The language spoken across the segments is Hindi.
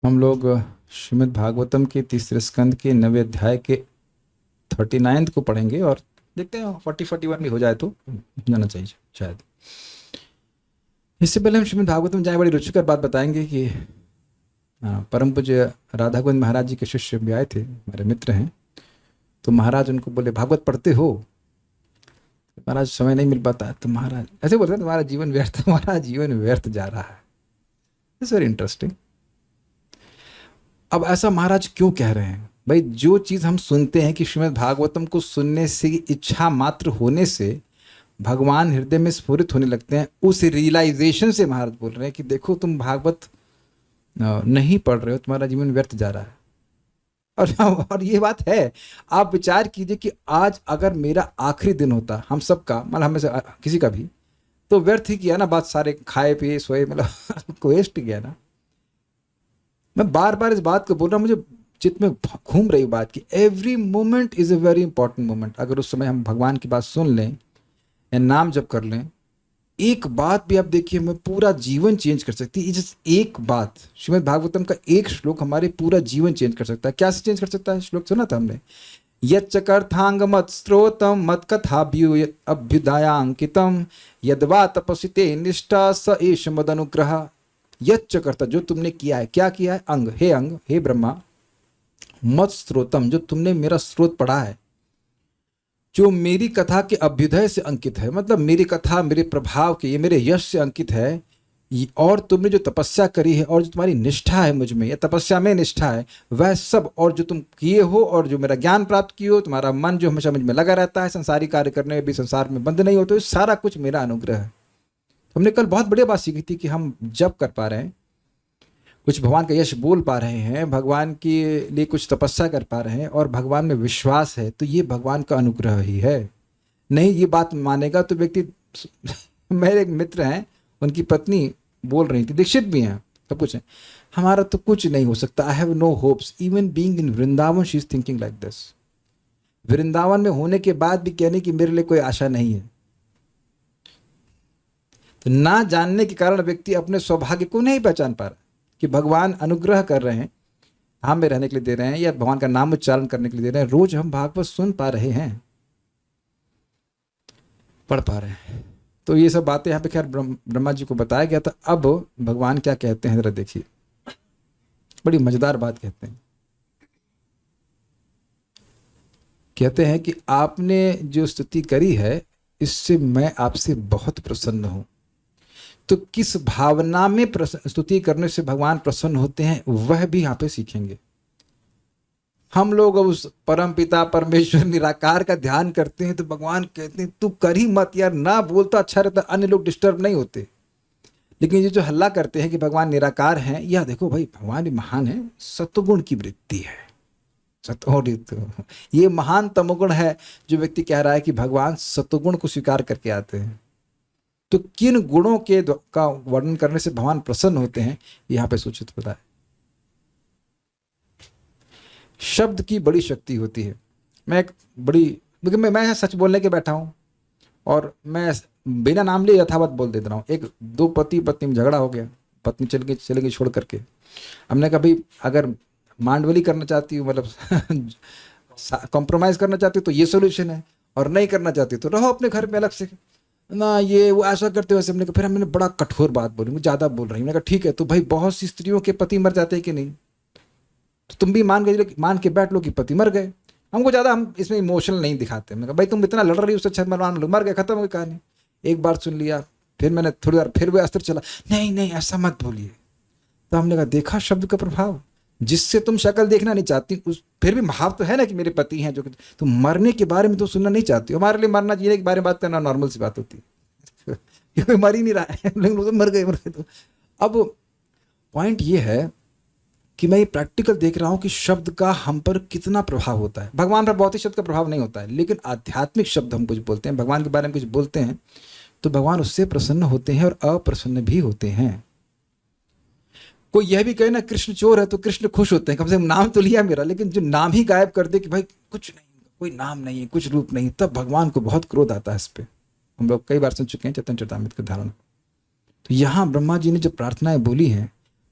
हम लोग श्रीमद् भागवतम के तीसरे स्कंद के 9वें अध्याय के 39 को पढ़ेंगे और देखते हैं 40-41 भी हो जाए तो जाना चाहिए शायद। इससे पहले हम श्रीमद् भागवतम जाए बड़ी रुचिकर बात बताएंगे कि परम पूज्य राधा गोविंद महाराज जी के शिष्य भी आए थे, मेरे मित्र हैं। तो महाराज उनको बोले भागवत पढ़ते हो? महाराज समय नहीं मिल पाता। तो महाराज ऐसे बोलते हैं तुम्हारा जीवन व्यर्थ, हमारा जीवन व्यर्थ जा रहा है। It's very interesting. अब ऐसा महाराज क्यों कह रहे हैं? भाई जो चीज़ हम सुनते हैं कि श्रीमद् भागवतम को सुनने से इच्छा मात्र होने से भगवान हृदय में स्फुरित होने लगते हैं, उस रियलाइजेशन से महाराज बोल रहे हैं कि देखो तुम भागवत नहीं पढ़ रहे हो, तुम्हारा जीवन व्यर्थ जा रहा है। और ये बात है। आप विचार कीजिए कि आज अगर मेरा आखिरी दिन होता, हम सबका मतलब हमें से किसी का भी, तो व्यर्थ ही किया ना। बात सारे खाए पिए सोए मतलब वेस्ट गया ना। मैं बार बार इस बात को बोल रहा हूँ, मुझे चित्त में घूम रही बात कि every moment is a very important moment. अगर उस समय हम भगवान की बात सुन लें या नाम जप कर लें, एक बात भी आप देखिए हमें पूरा जीवन चेंज कर सकती है। जस्ट एक बात, श्रीमद् भागवतम का एक श्लोक हमारे पूरा जीवन चेंज कर सकता है। क्या से चेंज कर सकता है? श्लोक सुना था हमने, यच्चकर्थांग मत स्त्रोतम मत कथाभ्युदयांकितम यद्वा तपसिते निष्ठा स एष मदनुग्रह। यच्च करता, जो तुमने किया है। क्या किया है? अंग, हे ब्रह्मा, मत स्त्रोतम, जो तुमने मेरा स्रोत पढ़ा है, जो मेरी कथा के अभ्युदय से अंकित है, मतलब मेरी कथा मेरे प्रभाव के, ये मेरे यश से अंकित है। और तुमने जो तपस्या करी है और जो तुम्हारी निष्ठा है मुझ में, या तपस्या में निष्ठा है, वह सब, और जो तुम किए हो और जो मेरा ज्ञान प्राप्त किए हो, तुम्हारा मन जो हमेशा मुझ में लगा रहता है, संसारी कार्य करने में भी संसार में बंद नहीं होते, सारा कुछ मेरा अनुग्रह है। हमने कल बहुत बढ़िया बात सीखी थी कि हम जब कर पा रहे हैं, कुछ भगवान का यश बोल पा रहे हैं, भगवान के लिए कुछ तपस्या कर पा रहे हैं और भगवान में विश्वास है, तो ये भगवान का अनुग्रह ही है। नहीं ये बात मानेगा तो व्यक्ति मेरे एक मित्र हैं, उनकी पत्नी बोल रही थी, दीक्षित भी हैं, सब कुछ है, हमारा तो कुछ नहीं हो सकता, I have no hopes even being in Vrindavan. She is thinking like this. Vrindavan में होने के बाद भी कहने की मेरे लिए कोई आशा नहीं है। तो ना जानने के कारण व्यक्ति अपने सौभाग्य को नहीं पहचान पा रहा कि भगवान अनुग्रह कर रहे हैं, हम में रहने के लिए दे रहे हैं, या भगवान का नाम उच्चारण करने के लिए दे रहे हैं। रोज हम भागवत सुन पा रहे हैं, पढ़ पा रहे हैं। तो ये सब बातें यहाँ पे खैर ब्रह्मा जी को बताया गया था। अब भगवान क्या कहते हैं जरा देखिए, बड़ी मजेदार बात कहते हैं। कहते हैं कि आपने जो स्तुति करी है, इससे मैं आपसे बहुत प्रसन्न हूं। तो किस भावना में स्तुति करने से भगवान प्रसन्न होते हैं, वह भी यहाँ पे सीखेंगे। हम लोग उस परम पिता परमेश्वर निराकार का ध्यान करते हैं तो भगवान कहते हैं तू कर ही मत यार, ना बोलता अच्छा रहता, अन्य लोग डिस्टर्ब नहीं होते। लेकिन ये जो हल्ला करते हैं कि भगवान निराकार हैं, यह देखो भाई भगवान भी महान है, सत्वगुण की वृत्ति है। ये महान तमोगुण है जो व्यक्ति कह रहा है कि भगवान सत्वगुण को स्वीकार करके आते हैं। तो किन गुणों के का वर्णन करने से भगवान प्रसन्न होते हैं, यहां पे सूचित होता है। शब्द की बड़ी शक्ति होती है। मैं सच बोलने के बैठा हूं और मैं बिना नाम लिए यथावत बोल देता हूं। एक दो पति पत्नी में झगड़ा हो गया, पत्नी चली गई छोड़ करके। हमने कभी अगर मांडवली करना चाहती हूँ, मतलब कॉम्प्रोमाइज करना चाहती हूँ तो ये सोल्यूशन है, और नहीं करना चाहती तो रहो अपने घर में अलग से ना, ये वो ऐसा करते वैसे। हमने कहा, फिर हमने बड़ा कठोर बात बोली, मुझे ज़्यादा बोल रही। मैंने कहा ठीक है, तो भाई बहुत सी स्त्रियों के पति मर जाते हैं कि नहीं, तो तुम भी मान के बैठ लो कि पति मर गए। हमको ज़्यादा हम इसमें इमोशनल नहीं दिखाते। मैंने कहा भाई तुम इतना लड़ रही हो, उससे अच्छा मान लो मर गए, खत्म हो गई कहानी। एक बार सुन लिया, फिर मैंने थोड़ी देर फिर वह अस्त्र चला, नहीं नहीं ऐसा मत बोलिए। तो हमने कहा देखा शब्द का प्रभाव, जिससे तुम शक्ल देखना नहीं चाहती, उस फिर भी भाव तो है ना कि मेरे पति हैं, जो तुम मरने के बारे में तो सुनना नहीं चाहती। हमारे लिए मरना जीने के बारे में बात करना नॉर्मल सी बात होती है। कोई मर ही नहीं रहा है, लेकिन तो मर गए। तो अब पॉइंट ये है कि मैं ये प्रैक्टिकल देख रहा हूं कि शब्द का हम पर कितना प्रभाव होता है। भगवान पर भौतिक शब्द का प्रभाव नहीं होता है, लेकिन आध्यात्मिक शब्द हम कुछ बोलते हैं, भगवान के बारे में कुछ बोलते हैं, तो भगवान उससे प्रसन्न होते हैं और अप्रसन्न भी होते हैं। कोई यह भी कहे ना कृष्ण चोर है, तो कृष्ण खुश होते हैं, कम से कम नाम तो लिया मेरा। लेकिन जो नाम ही गायब कर दे कि भाई कुछ नहीं, कोई नाम नहीं है, कुछ रूप नहीं, तब भगवान को बहुत क्रोध आता है इस पर। हम लोग कई बार सुन चुके हैं चैतन्य चरितामृत के उदाहरण। तो यहाँ ब्रह्मा जी ने जो प्रार्थनाएं बोली हैं,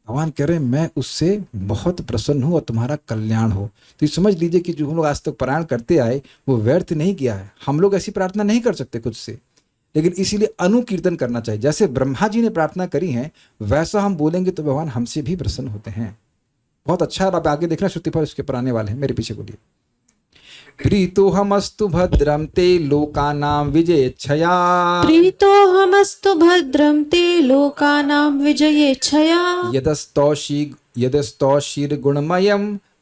भगवान कह रहे हैं मैं उससे बहुत प्रसन्न हूँ और तुम्हारा कल्याण हो। तो ये समझ लीजिए कि जो हम लोग आज तक पारायण करते आए वो व्यर्थ नहीं किया है। हम लोग ऐसी प्रार्थना नहीं कर सकते खुद से, लेकिन इसीलिए अनुकीर्तन करना चाहिए। जैसे ब्रह्मा जी ने प्रार्थना करी है वैसा हम बोलेंगे तो भगवान हमसे भी प्रसन्न होते हैं। बहुत अच्छा है। आप आगे देखना, श्रुतिफल उसके ऊपर आने वाले हैं, मेरे पीछे बोलिए। प्रीतोहमस्तु भद्रं ते लोकानां विजयेच्छया। प्रीतोऽहमस्तु भद्रं ते लोकानां विजयेच्छया। यदस्तौषिर्गुणमयं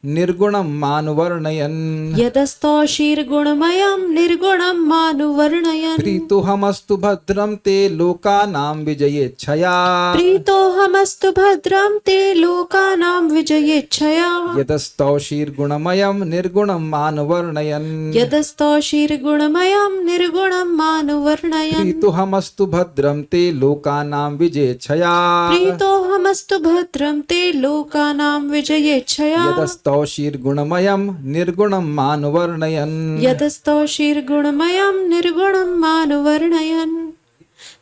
निर्गुणं मानुवर्णयन्। यतस्तौषिर्गुणमयं निर्गुणं मानुवर्णयन्। प्रीतोहमस्तु भद्रं ते लोकानां विजयेच्छया। प्रीतोऽहमस्तु भद्रं ते लोकानां विजयेच्छया। यदस्तौषिर्गुणमयं निर्गुणं मानुवर्णयन्। यतस्तौषिर्गुणमयं निर्गुणं मानुवर्णयन्। प्रीतोहमस्तु भद्रं ते लोकानां विजयेच्छया। प्रीतोऽहमस्तु भद्रं ते लोकानां विजयेच्छया। यदस्तौषिर्गुणमयं निर्गुणं मानुवर्णयन्। यतस्तौषिर्गुणमयं निर्गुणं मानुवर्णयन्।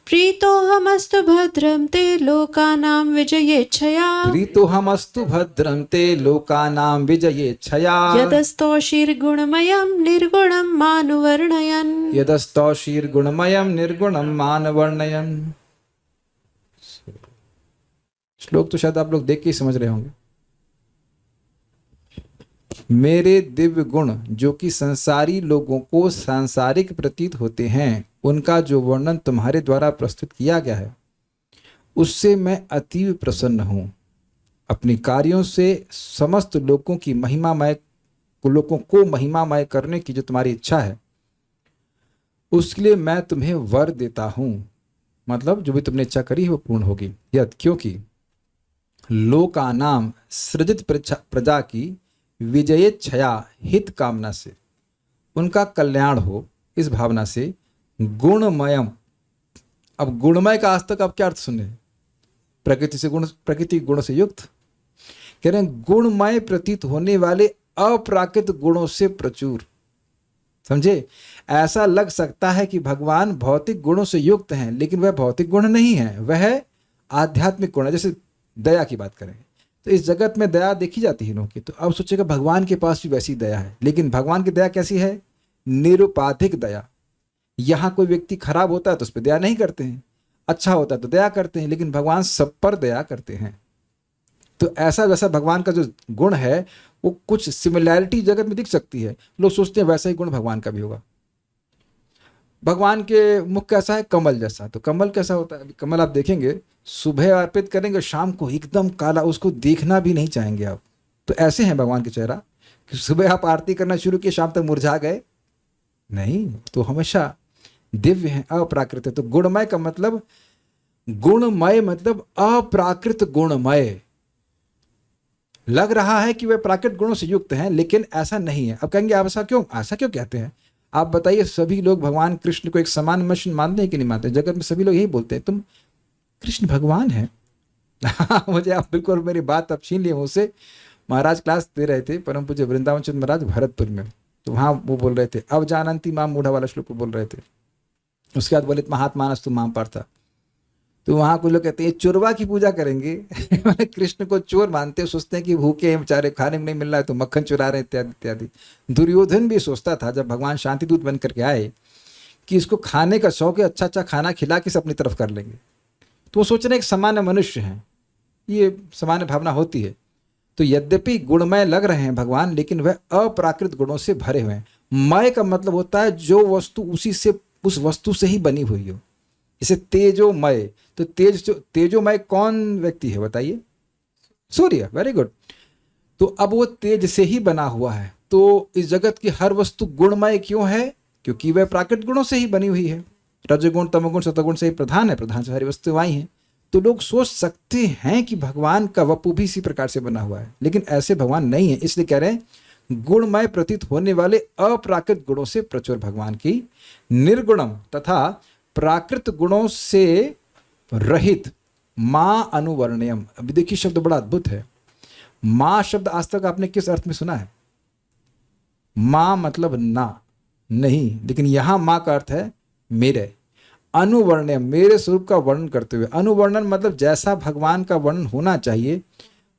प्रीतोऽहमस्तु भद्रं ते लोकानां विजयेच्छया। प्रीतोहमस्तु भद्रं ते लोकानां विजयेच्छया। यतस्तौषिर्गुणमयं निर्गुणं मानुवर्णयन्। यदस्तौषिर्गुणमयं निर्गुणं मानुवर्णयन्। श्लोक तो शायद आप लोग देख के ही समझ रहे होंगे। मेरे दिव्य गुण जो कि संसारी लोगों को सांसारिक प्रतीत होते हैं, उनका जो वर्णन तुम्हारे द्वारा प्रस्तुत किया गया है उससे मैं अतीव प्रसन्न हूँ। अपने कार्यों से समस्त लोगों को महिमामय करने की जो तुम्हारी इच्छा है उसके लिए मैं तुम्हें वर देता हूँ। मतलब जो भी तुमने इच्छा करी वो पूर्ण होगी। यद क्योंकि लोकानाम सृजित प्रजा की विजयेच्छया हित कामना से, उनका कल्याण हो इस भावना से, गुणमयम। अब गुणमय का आज तक आप क्या अर्थ सुने? प्रकृति गुण से युक्त। कह रहे हैं गुणमय प्रतीत होने वाले अप्राकृत गुणों से प्रचुर। समझे? ऐसा लग सकता है कि भगवान भौतिक गुणों से युक्त हैं, लेकिन वह भौतिक गुण नहीं है, वह आध्यात्मिक गुण है। जैसे दया की बात करें तो इस जगत में दया देखी जाती है लोगों की, तो अब सोचेगा भगवान के पास भी वैसी दया है। लेकिन भगवान की दया कैसी है? निरुपाधिक दया। यहाँ कोई व्यक्ति खराब होता है तो उस पर दया नहीं करते हैं, अच्छा होता है तो दया करते हैं, लेकिन भगवान सब पर दया करते हैं। तो ऐसा वैसा भगवान का जो गुण है वो कुछ सिमिलैरिटी जगत में दिख सकती है। लोग सोचते हैं वैसा ही गुण भगवान का भी होगा। भगवान के मुख कैसा है? कमल जैसा। तो कमल कैसा होता है? कमल आप देखेंगे सुबह अर्पित करेंगे, शाम को एकदम काला, उसको देखना भी नहीं चाहेंगे आप। तो ऐसे हैं भगवान के चेहरा कि सुबह आप आरती करना शुरू किए, शाम तक मुरझा गए नहीं, तो हमेशा दिव्य है, अप्राकृत है। तो गुणमय का मतलब, गुणमय मतलब अप्राकृत गुणमय। लग रहा है कि वे प्राकृत गुणों से युक्त हैं, लेकिन ऐसा नहीं है। अब कहेंगे आप ऐसा क्यों कहते हैं? आप बताइए, सभी लोग भगवान कृष्ण को एक समान मनुष्य मानते हैं कि नहीं मानते? जगत में सभी लोग यही बोलते हैं तुम कृष्ण भगवान है। मुझे आप बिल्कुल मेरी बात अब छीन लिए मुझसे। महाराज क्लास दे रहे थे, परम पूज्य वृंदावन चंद्र महाराज भरतपुर में, तो वहाँ वो बोल रहे थे अब जानंती माम मूढ़ा वाला श्लोक बोल रहे थे। उसके बाद बोले महात्मानस्तु माम पार्था। तो वहाँ कुछ लोग कहते हैं चोरवा की पूजा करेंगे। कृष्ण को चोर मानते हो, सोचते हैं कि भूखे हैं बेचारे, खाने में नहीं मिल रहा है तो मक्खन चुरा रहे इत्यादि इत्यादि। दुर्योधन भी सोचता था जब भगवान शांतिदूत बन करके आए कि इसको खाने का शौक है, अच्छा अच्छा खाना खिला के सब अपनी तरफ कर लेंगे। तो वो सोच रहे एक सामान्य मनुष्य हैं, ये सामान्य भावना होती है। तो यद्यपि गुणमय लग रहे हैं भगवान, लेकिन वह अप्राकृत गुणों से भरे हुए हैं। मय का मतलब होता है जो वस्तु उस वस्तु से ही बनी हुई हो। जैसे तेजोमय, तो तेजोमय कौन व्यक्ति है बताइए? सूर्य। Very good. तो अब वो तेज से ही बना हुआ है। तो इस जगत की हर वस्तु गुणमय क्यों है? क्योंकि वह प्राकृत गुणों से ही बनी हुई है। रजगुण तमगुण सतगुण से ही प्रधान है, प्रधान से सारी वस्तुएं आई हैं। तो लोग सोच सकते हैं कि भगवान का वपु भी इसी प्रकार से बना हुआ है, लेकिन ऐसे भगवान नहीं है। इसलिए कह रहे हैं गुणमय प्रतीत होने वाले अप्राकृत गुणों से प्रचुर भगवान की, निर्गुणम तथा प्राकृत गुणों से रहित, मां अनुवर्णयम। अभी देखिए शब्द बड़ा अद्भुत है। मां शब्द आज तक आपने किस अर्थ में सुना है? मां मतलब ना, नहीं, लेकिन यहां मां का अर्थ है मेरे। अनुवर्ण्य, मेरे स्वरूप का वर्णन करते हुए। अनुवर्णन मतलब जैसा भगवान का वर्णन होना चाहिए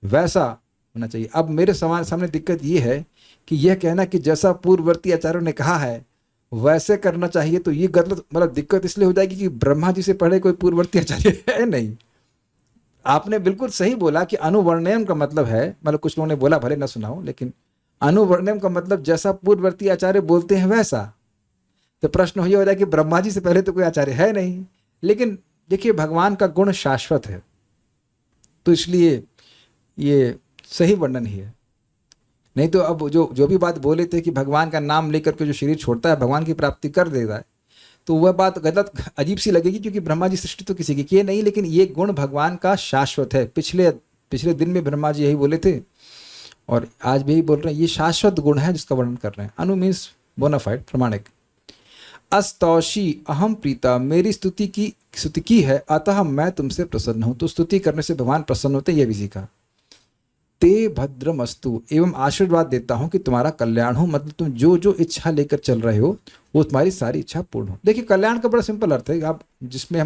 वैसा होना चाहिए। अब मेरे सामने दिक्कत ये है कि यह कहना कि जैसा पूर्ववर्ती आचार्यों ने कहा है वैसे करना चाहिए, तो ये गलत, मतलब दिक्कत इसलिए हो जाएगी कि ब्रह्मा जी से पहले कोई पूर्ववर्ती आचार्य है नहीं। आपने बिल्कुल सही बोला कि अनुवर्णयम का मतलब है, मतलब कुछ लोगों ने बोला, भले न सुना हो, लेकिन अनुवर्णयम का मतलब जैसा पूर्ववर्ती आचार्य बोलते हैं वैसा। तो प्रश्न ये हो जाए कि ब्रह्मा जी से पहले तो कोई आचार्य है नहीं। लेकिन देखिए भगवान का गुण शाश्वत है, तो इसलिए ये सही वर्णन ही है। नहीं तो अब जो भी बात बोले थे कि भगवान का नाम लेकर के जो शरीर छोड़ता है भगवान की प्राप्ति कर देता है, तो वह बात गलत, अजीब सी लगेगी, क्योंकि ब्रह्मा जी सृष्टि तो किसी की किए नहीं, लेकिन ये गुण भगवान का शाश्वत है। पिछले दिन में ब्रह्मा जी यही बोले थे और आज भी यही बोल रहे हैं, ये शाश्वत गुण है जिसका वर्णन कर रहे हैं। अनु मीन्स बोनाफाइड, प्रमाणिक। अस्तौषी अहम प्रीता, मेरी स्तुति की है अतः मैं तुमसे प्रसन्न हूं। तो स्तुति करने से भगवान प्रसन्न होते, यह भी सीखा। ते भद्रमस्तु, एवं आशीर्वाद देता हूं कि तुम्हारा कल्याण हो, मतलब तुम जो जो इच्छा लेकर चल रहे हो वो तुम्हारी सारी इच्छा पूर्ण हो। देखिए कल्याण का बड़ा सिंपल अर्थ है, आप जिसमें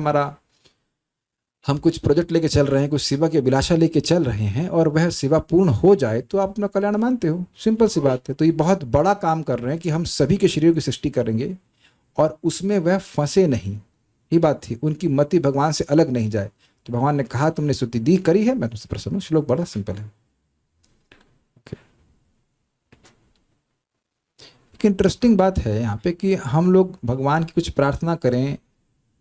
हम कुछ प्रोजेक्ट लेके चल रहे हैं, कुछ सेवा की अभिलाषा लेके चल रहे हैं और वह सेवा पूर्ण हो जाए तो आप अपना कल्याण मानते हो, सिंपल सी बात है। तो ये बहुत बड़ा काम कर रहे हैं कि हम सभी के शरीरों की सृष्टि करेंगे और उसमें वह फंसे नहीं, ये बात थी, उनकी मति भगवान से अलग नहीं जाए। तो भगवान ने कहा तुमने स्तुति दी करी है, मैं तुमसे प्रसन्न हूं। श्लोक बड़ा सिंपल है। इंटरेस्टिंग बात है यहाँ पे कि हम लोग भगवान की कुछ प्रार्थना करें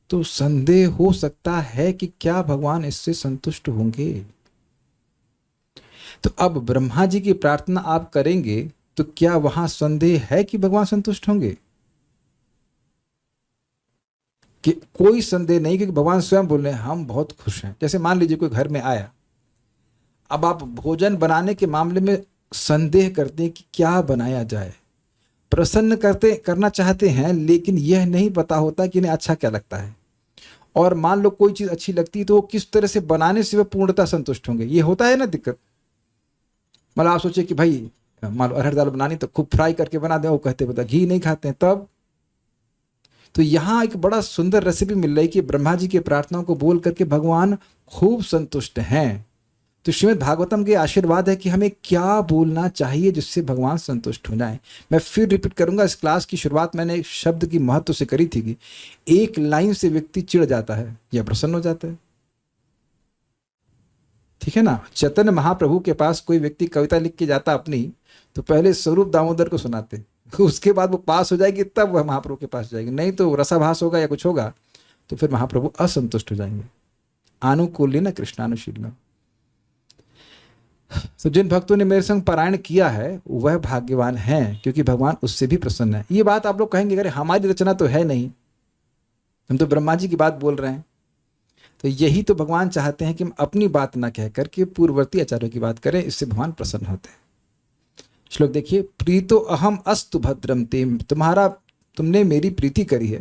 तो संदेह हो सकता है कि क्या भगवान इससे संतुष्ट होंगे। तो अब ब्रह्मा जी की प्रार्थना आप करेंगे तो क्या वहां संदेह है कि भगवान संतुष्ट होंगे? कि कोई संदेह नहीं, क्योंकि भगवान स्वयं बोल रहे हैं हम बहुत खुश हैं। जैसे मान लीजिए कोई घर में आया, अब आप भोजन बनाने के मामले में संदेह करते हैं कि क्या बनाया जाए, प्रसन्न करना चाहते हैं, लेकिन यह नहीं पता होता कि इन्हें अच्छा क्या लगता है। और मान लो कोई चीज अच्छी लगती है तो वो किस तरह से बनाने से वह पूर्णतः संतुष्ट होंगे, ये होता है ना दिक्कत। मतलब आप सोचिए कि भाई मान लो अरहर दाल बनानी तो खूब फ्राई करके बना दे, वो कहते पता घी नहीं खाते हैं, तब तो यहाँ एक बड़ा सुंदर रेसिपी मिल रही है कि ब्रह्मा जी की प्रार्थनाओं को बोल करके भगवान खूब संतुष्ट हैं। तो श्रीमद् भागवतम के आशीर्वाद है कि हमें क्या बोलना चाहिए जिससे भगवान संतुष्ट हो जाए। मैं फिर रिपीट करूंगा, इस क्लास की शुरुआत मैंने एक शब्द की महत्व से करी थी कि एक लाइन से व्यक्ति चिढ़ जाता है या प्रसन्न हो जाता है, ठीक है ना। चैतन्य महाप्रभु के पास कोई व्यक्ति कविता लिख के जाता अपनी, तो पहले स्वरूप दामोदर को सुनाते, उसके बाद वो पास हो जाएगी तब वह महाप्रभु के पास जाएगी, नहीं तो रसाभास होगा या कुछ होगा तो फिर महाप्रभु असंतुष्ट हो जाएंगे। आनुकूल्य न कृष्णानुशील। तो जिन भक्तों ने मेरे संग पारायण किया है वह भाग्यवान हैं, क्योंकि भगवान उससे भी प्रसन्न है। ये बात आप लोग कहेंगे अरे हमारी रचना तो है नहीं, हम तो ब्रह्मा जी की बात बोल रहे हैं। तो यही तो भगवान चाहते हैं कि हम अपनी बात ना कह करके पूर्ववर्ती आचार्यों की बात करें, इससे भगवान प्रसन्न होते हैं। श्लोक देखिए, प्रीतो अहम अस्तु भद्रम ते, तुमने मेरी प्रीति करी है,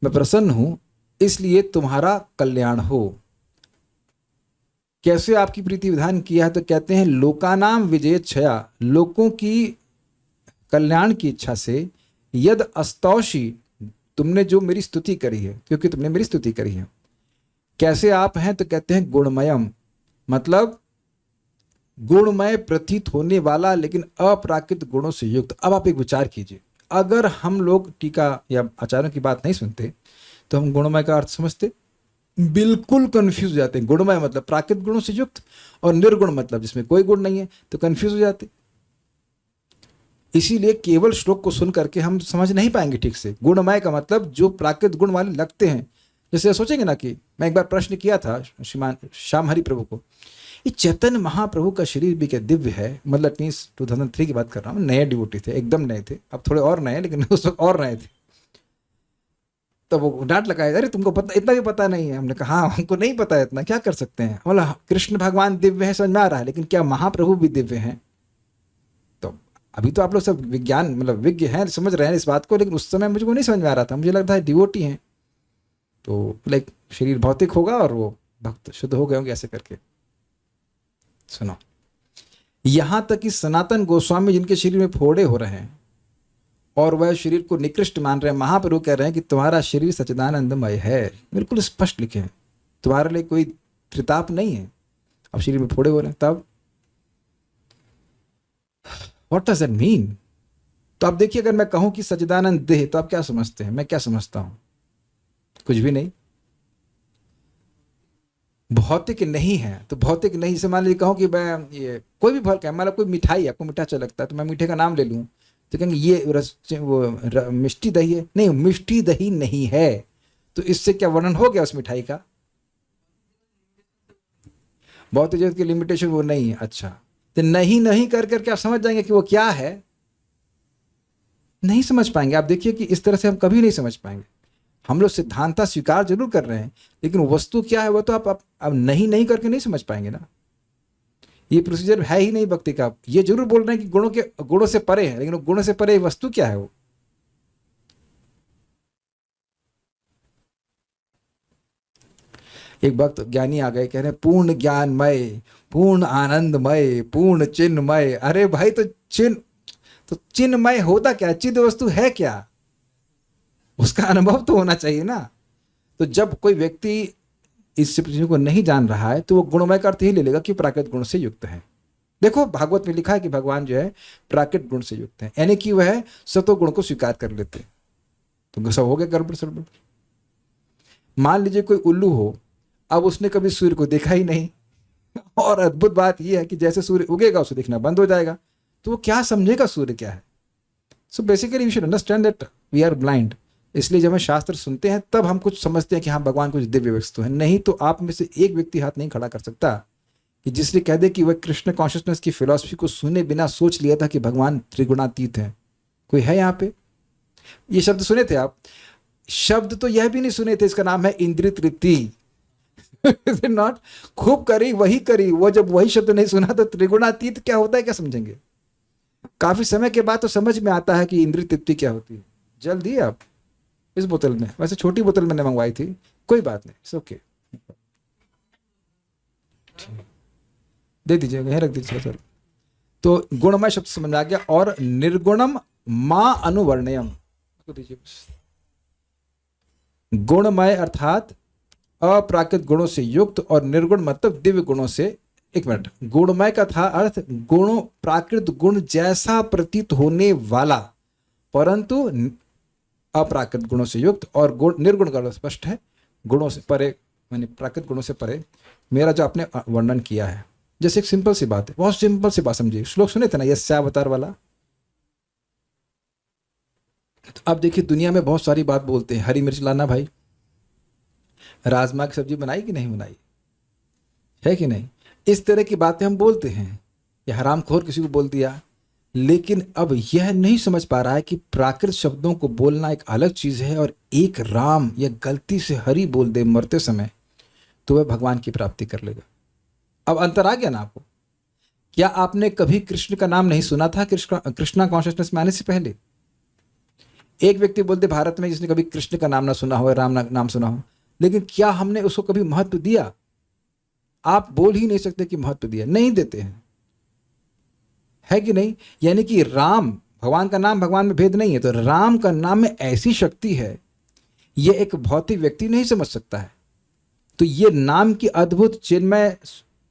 मैं प्रसन्न हूं, इसलिए तुम्हारा कल्याण हो। कैसे आपकी प्रीति विधान किया है? तो कहते हैं लोकानाम विजय छया, लोगों की कल्याण की इच्छा से, यद अस्तौषी, तुमने जो मेरी स्तुति करी है, क्योंकि तुमने मेरी स्तुति करी है। कैसे आप हैं? तो कहते हैं गुणमयम, मतलब गुणमय प्रतीत होने वाला लेकिन अप्राकृत गुणों से युक्त। अब आप एक विचार कीजिए, अगर हम लोग टीका या आचार्यों की बात नहीं सुनते तो हम गुणमय का अर्थ समझते बिल्कुल कंफ्यूज हो जाते हैं। गुणमय मतलब प्राकृत गुणों से युक्त, और निर्गुण मतलब जिसमें कोई गुण नहीं है, तो कंफ्यूज हो जाते। इसीलिए केवल श्लोक को सुन करके हम समझ नहीं पाएंगे ठीक से। गुणमय का मतलब जो प्राकृत गुण वाले लगते हैं। जैसे सोचेंगे ना कि मैं एक बार प्रश्न किया था श्रीमान श्याम हरि प्रभु को, ये चैतन्य महाप्रभु का शरीर भी क्या दिव्य है? मतलब मीन्स 2003 की बात कर रहा हूँ, नए डिवोटी थे, एकदम नए थे, अब थोड़े और नए, लेकिन उस वक्त और नए थे। तो वो डांट लगाया, अरे तुमको पता, इतना भी पता नहीं है। हमने कहा हाँ हमको नहीं पता है इतना, क्या कर सकते हैं। बोला कृष्ण भगवान दिव्य है समझ में आ रहा है, लेकिन क्या महाप्रभु भी दिव्य हैं? तो अभी तो आप लोग सब विज्ञान मतलब विज्ञ हैं, समझ रहे हैं इस बात को, लेकिन उस समय मुझको नहीं समझ में आ रहा था। मुझे लगता है डिवोटी हैं तो लाइक शरीर भौतिक होगा और वो भक्त शुद्ध हो गए होंगे ऐसे करके। सुनो, यहां तक कि सनातन गोस्वामी जिनके शरीर में फोड़े हो रहे हैं और वह शरीर को निकृष्ट मान रहे हैं। महाप्रभु कह रहे हैं कि तुम्हारा शरीर सच्चिदानंदमय है, बिल्कुल स्पष्ट लिखे हैं, तुम्हारे लिए कोई त्रिताप नहीं है। अब शरीर में फोड़े हो रहे हैं, तब व्हाट डज दैट मीन? तो अब देखिए, अगर मैं कहूं कि सच्चिदानंद देह, तो आप क्या समझते हैं? मैं क्या समझता हूं? कुछ भी नहीं, भौतिक नहीं है। तो भौतिक नहीं, जैसे मान लीजिए कहूं कि मैं ये कोई भी फल का, मान लो कोई मिठाई, आपको मीठा अच्छा लगता है, तो मैं मीठे का नाम ले लूं, तो कहेंगे ये मिष्टी दही है। नहीं, मिष्टी दही नहीं है। तो इससे क्या वर्णन हो गया उस मिठाई का? भौतिक जगत की लिमिटेशन वो नहीं है। अच्छा, तो नहीं नहीं कर करके आप समझ जाएंगे कि वो क्या है? नहीं समझ पाएंगे। आप देखिए कि इस तरह से हम कभी नहीं समझ पाएंगे। हम लोग सिद्धांता स्वीकार जरूर कर रहे हैं, लेकिन वस्तु क्या है वो तो आप अब नहीं नहीं करके नहीं समझ पाएंगे ना। ये प्रोसीजर है ही नहीं भक्ति का। ये जरूर बोल रहे हैं कि गुणों से परे है, लेकिन गुणों से परे वस्तु क्या है वो? एक भक्त ज्ञानी आ गए, कह रहे पूर्ण ज्ञानमय, पूर्ण आनंदमय, पूर्ण चिन्हमय। अरे भाई, तो चिन्हमय होता क्या? चिन्ह वस्तु है क्या? उसका अनुभव तो होना चाहिए ना। तो जब कोई व्यक्ति इस चीजों को नहीं जान रहा है, तो वो गुणमय का अर्थ ही ले लेगा कि प्राकृत गुण से युक्त है। देखो, भागवत में लिखा है कि भगवान जो है प्राकृत गुण से युक्त है, यानी कि वह सतो गुण को स्वीकार कर लेते हैं। तो सब हो गया गड़बड़ सड़बड़। मान लीजिए कोई उल्लू हो, अब उसने कभी सूर्य को देखा ही नहीं, और अद्भुत बात यह है कि जैसे सूर्य उगेगा उसे देखना बंद हो जाएगा, तो वो क्या समझेगा सूर्य क्या है? So basically we should understand that we are blind. इसलिए जब हम शास्त्र सुनते हैं तब हम कुछ समझते हैं कि हाँ, भगवान कुछ दिव्य वस्तु है। नहीं तो आप में से एक व्यक्ति हाथ नहीं खड़ा कर सकता कि जिसने कह दे कि वह कृष्ण कॉन्शियसनेस की फिलॉसफी को सुने बिना सोच लिया था कि भगवान त्रिगुणातीत है। कोई है यहाँ पे? ये शब्द सुने थे आप? शब्द तो यह भी नहीं सुने थे, इसका नाम है इंद्रिय तृप्ति। नॉट खूब करी वही करी। वो जब वही शब्द नहीं सुना तो त्रिगुणातीत क्या होता है क्या समझेंगे? काफी समय के बाद तो समझ में आता है कि इंद्रिय तृप्ति क्या होती है। जल्दी आप इस बोतल में, वैसे छोटी बोतल मैंने मंगवाई थी, कोई बात नहीं, इट्स ओके, दे दीजिएगा, यहीं रख दीजिएगा सर। तो गुणमय शब्द समझ आ गया। और निर्गुणम मां अनुवर्णयम को दीजिए। गुणमय अर्थात अप्राकृत गुणों से युक्त, और निर्गुण मतलब दिव्य गुणों से। एक मिनट, गुणमय का था अर्थ गुणों, प्राकृत गुण जैसा प्रतीत होने वाला, परंतु अप्राकृत गुणों से युक्त। और निर्गुण का स्पष्ट है, गुणों से परे, यानी प्राकृत गुणों से परे। मेरा जो आपने वर्णन किया है, जैसे एक सिंपल सी बात है, बहुत सिंपल सी बात समझिए। श्लोक सुने थे ना यस्यावतार वाला? तो अब देखिए, दुनिया में बहुत सारी बात बोलते हैं, हरी मिर्च लाना भाई, राजमा की सब्जी बनाई कि नहीं बनाई, है कि नहीं? इस तरह की बातें हम बोलते हैं, या हरामखोर किसी को बोल दिया। लेकिन अब यह नहीं समझ पा रहा है कि प्राकृत शब्दों को बोलना एक अलग चीज है, और एक राम या गलती से हरि बोल दे मरते समय, तो वह भगवान की प्राप्ति कर लेगा। अब अंतर आ गया ना आपको? क्या आपने कभी कृष्ण का नाम नहीं सुना था कृष्णा कॉन्शियसनेस में आने से पहले? एक व्यक्ति बोलते भारत में जिसने कभी कृष्ण का नाम ना सुना हो, राम नाम सुना हो, लेकिन क्या हमने उसको कभी महत्व दिया? आप बोल ही नहीं सकते कि महत्व दिया, नहीं देते हैं, है कि नहीं? यानी कि राम, भगवान का नाम, भगवान में भेद नहीं है, तो राम का नाम में ऐसी शक्ति है, यह एक भौतिक व्यक्ति नहीं समझ सकता है। तो ये नाम की अद्भुत चिन्मय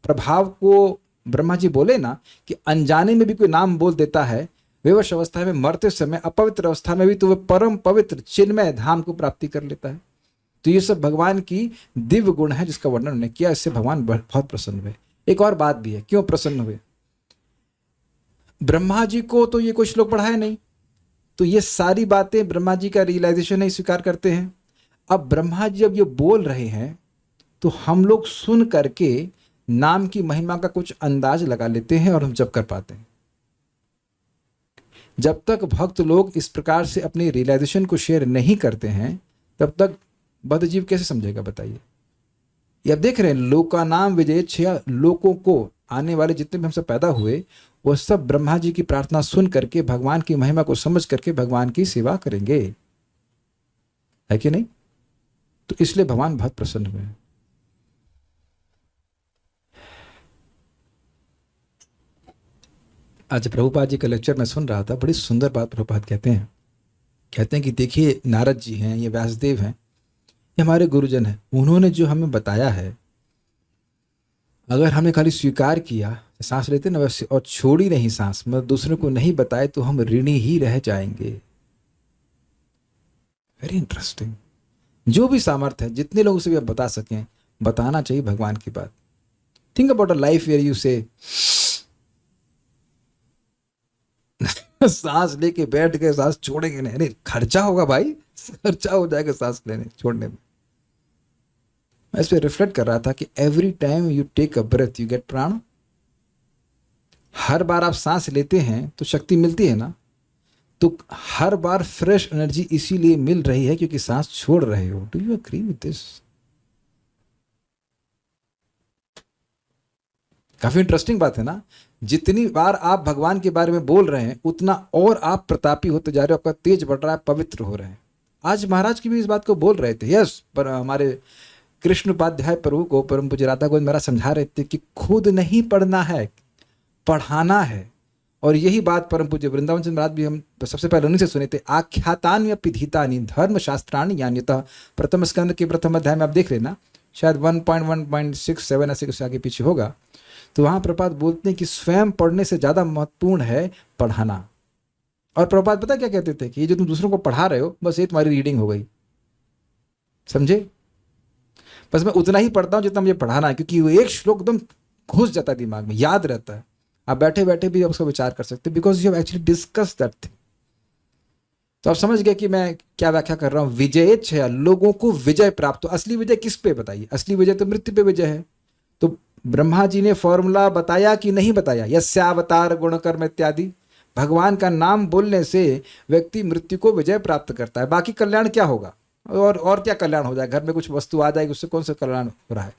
प्रभाव को ब्रह्मा जी बोले ना कि अनजाने में भी कोई नाम बोल देता है, विवश अवस्था में, मरते समय, अपवित्र अवस्था में भी, तो वह परम पवित्र चिन्मय धाम को प्राप्ति कर लेता है। तो ये सब भगवान की दिव्य गुण है जिसका वर्णन उन्होंने किया। इससे भगवान बहुत प्रसन्न हुए। एक और बात भी है, क्यों प्रसन्न हुए? ब्रह्मा जी को तो ये कोई श्लोक पढ़ाया नहीं, तो ये सारी बातें ब्रह्मा जी का रियलाइजेशन नहीं स्वीकार करते हैं। अब ब्रह्मा जी जब ये बोल रहे हैं, तो हम लोग सुन करके नाम की महिमा का कुछ अंदाज लगा लेते हैं और हम जप कर पाते हैं। जब तक भक्त लोग इस प्रकार से अपनी रियलाइजेशन को शेयर नहीं करते हैं, तब तक बद्धजीव कैसे समझेगा बताइए? ये आप देख रहे हैं, लोका नाम विजय, लोकों को आने वाले जितने भी हमसे पैदा हुए, वो सब ब्रह्मा जी की प्रार्थना सुन करके, भगवान की महिमा को समझ करके भगवान की सेवा करेंगे, है कि नहीं? तो इसलिए भगवान बहुत प्रसन्न हुए। आज प्रभुपाद जी का लेक्चर मैं सुन रहा था, बड़ी सुंदर बात प्रभुपाद कहते हैं। कहते हैं कि देखिए नारद जी हैं, ये व्यासदेव हैं, ये हमारे गुरुजन हैं, उन्होंने जो हमें बताया है अगर हमने खाली स्वीकार किया, सांस लेते ना वैसे, और छोड़ी नहीं सांस, मतलब दूसरों को नहीं बताए, तो हम ऋणी ही रह जाएंगे। Very interesting. जो भी सामर्थ्य है, जितने लोगों से भी आप बता सकें, बताना चाहिए भगवान की बात। Think about a life where you से सांस लेके बैठ के सांस छोड़ेंगे नहीं, अरे खर्चा होगा भाई, खर्चा हो जाएगा सांस लेने छोड़ने में। मैं इस पर रिफ्लेक्ट कर रहा था कि every time you take a breath you get prana. हर बार आप सांस लेते हैं तो शक्ति मिलती है ना, तो हर बार फ्रेश एनर्जी इसीलिए मिल रही है क्योंकि सांस छोड़ रहे हो। Do you agree with this? काफी इंटरेस्टिंग बात है ना। जितनी बार आप भगवान के बारे में बोल रहे हैं उतना और आप प्रतापी होते जा रहे हो, आपका तेज बढ़ रहा है, पवित्र हो रहे हैं। आज महाराज की भी इस बात को बोल रहे थे। यस, पर हमारे कृष्ण उपाध्याय प्रभु को परम पूज्य राधा गोविंद महाराज समझा रहे थे कि खुद नहीं पढ़ना है, पढ़ाना है। और यही बात परम पूज्य वृंदावन चंद्र महाराज भी हम सबसे पहले उन्हीं से सुने थे। आख्यातानि अपिधीतानि धर्म शास्त्राणि यान्यतः, प्रथम स्कंद के प्रथम अध्याय में आप देख लेना, शायद 1.1.67 ऐसे कुछ आगे पीछे होगा, तो वहां प्रभुपाद बोलते हैं कि स्वयं पढ़ने से ज्यादा महत्वपूर्ण है पढ़ाना। और प्रभुपाद पता क्या कहते थे कि ये जो तुम दूसरों को पढ़ा रहे हो, बस ये तुम्हारी रीडिंग हो गई, समझे? बस मैं उतना ही पढ़ता हूं जितना मुझे पढ़ाना है, क्योंकि वो एक श्लोक एकदम घुस जाता है दिमाग में, याद रहता है। आप बैठे बैठे भी उसका विचार कर सकते, because you have actually discuss that thing. तो आप समझ गए कि मैं क्या व्याख्या कर रहा हूं। विजयेच्छया, लोगों को विजय प्राप्त हो। असली विजय किस पे बताइए? असली विजय तो मृत्यु पे विजय है। तो ब्रह्मा जी ने फॉर्मूला बताया कि नहीं बताया? यस्यावतार गुण कर्म इत्यादि। भगवान का नाम बोलने से व्यक्ति मृत्यु को विजय प्राप्त करता है। बाकी कल्याण क्या होगा? और क्या कल्याण हो जाए? घर में कुछ वस्तु आ जाएगी, उससे कौन सा कल्याण हो रहा है?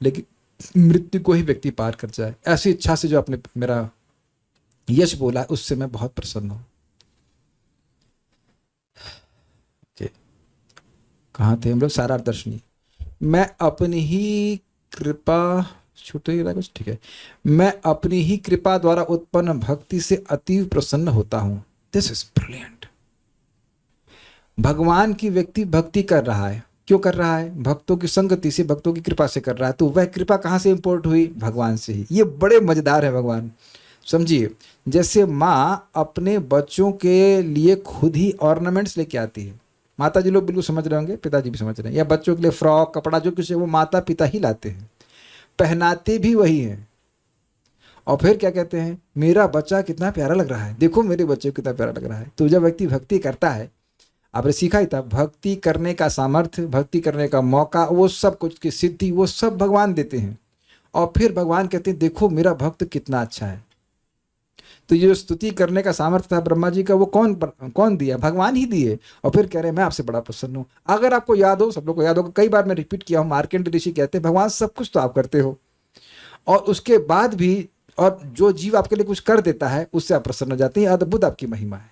लेकिन मृत्यु को ही व्यक्ति पार कर जाए, ऐसी इच्छा से जो आपने मेरा यश बोला है, उससे मैं बहुत प्रसन्न हूं। कहाँ थे हम लोग? सारार्थ दर्शनी। मैं अपनी ही कृपा, छूट ही रहा कुछ, ठीक है। मैं अपनी ही कृपा द्वारा उत्पन्न भक्ति से अतीव प्रसन्न होता हूं। This is brilliant. भगवान की व्यक्ति भक्ति कर रहा है, क्यों कर रहा है? भक्तों की संगति से, भक्तों की कृपा से कर रहा है। तो वह कृपा कहाँ से इंपोर्ट हुई? भगवान से ही। ये बड़े मजेदार है भगवान। समझिए, जैसे माँ अपने बच्चों के लिए खुद ही ऑर्नामेंट्स लेके आती है। माता जी लोग बिल्कुल समझ रहे होंगे, पिताजी भी समझ रहे हैं। या बच्चों के लिए फ्रॉक, कपड़ा, जो कुछ है वो माता पिता ही लाते हैं, पहनाते भी वही हैं। और फिर क्या कहते हैं? मेरा बच्चा कितना प्यारा लग रहा है, देखो मेरे बच्चे को कितना प्यारा लग रहा है। तो जब व्यक्ति भक्ति करता है, आपने सीखा ही था, भक्ति करने का सामर्थ्य, भक्ति करने का मौका, वो सब कुछ की सिद्धि, वो सब भगवान देते हैं। और फिर भगवान कहते हैं देखो मेरा भक्त कितना अच्छा है। तो ये जो स्तुति करने का सामर्थ्य था ब्रह्मा जी का, वो कौन दिया? भगवान ही दिए। और फिर कह रहे हैं मैं आपसे बड़ा प्रसन्न हूं। अगर आपको याद हो, सब लोग को याद होगा, कई बार मैं रिपीट किया हूं, मार्कंडेय ऋषि कहते हैं भगवान सब कुछ तो आप करते हो, और उसके बाद भी, और जो जीव आपके लिए कुछ कर देता है उससे आप प्रसन्न हो जाते हैं। अद्भुत आपकी महिमा है,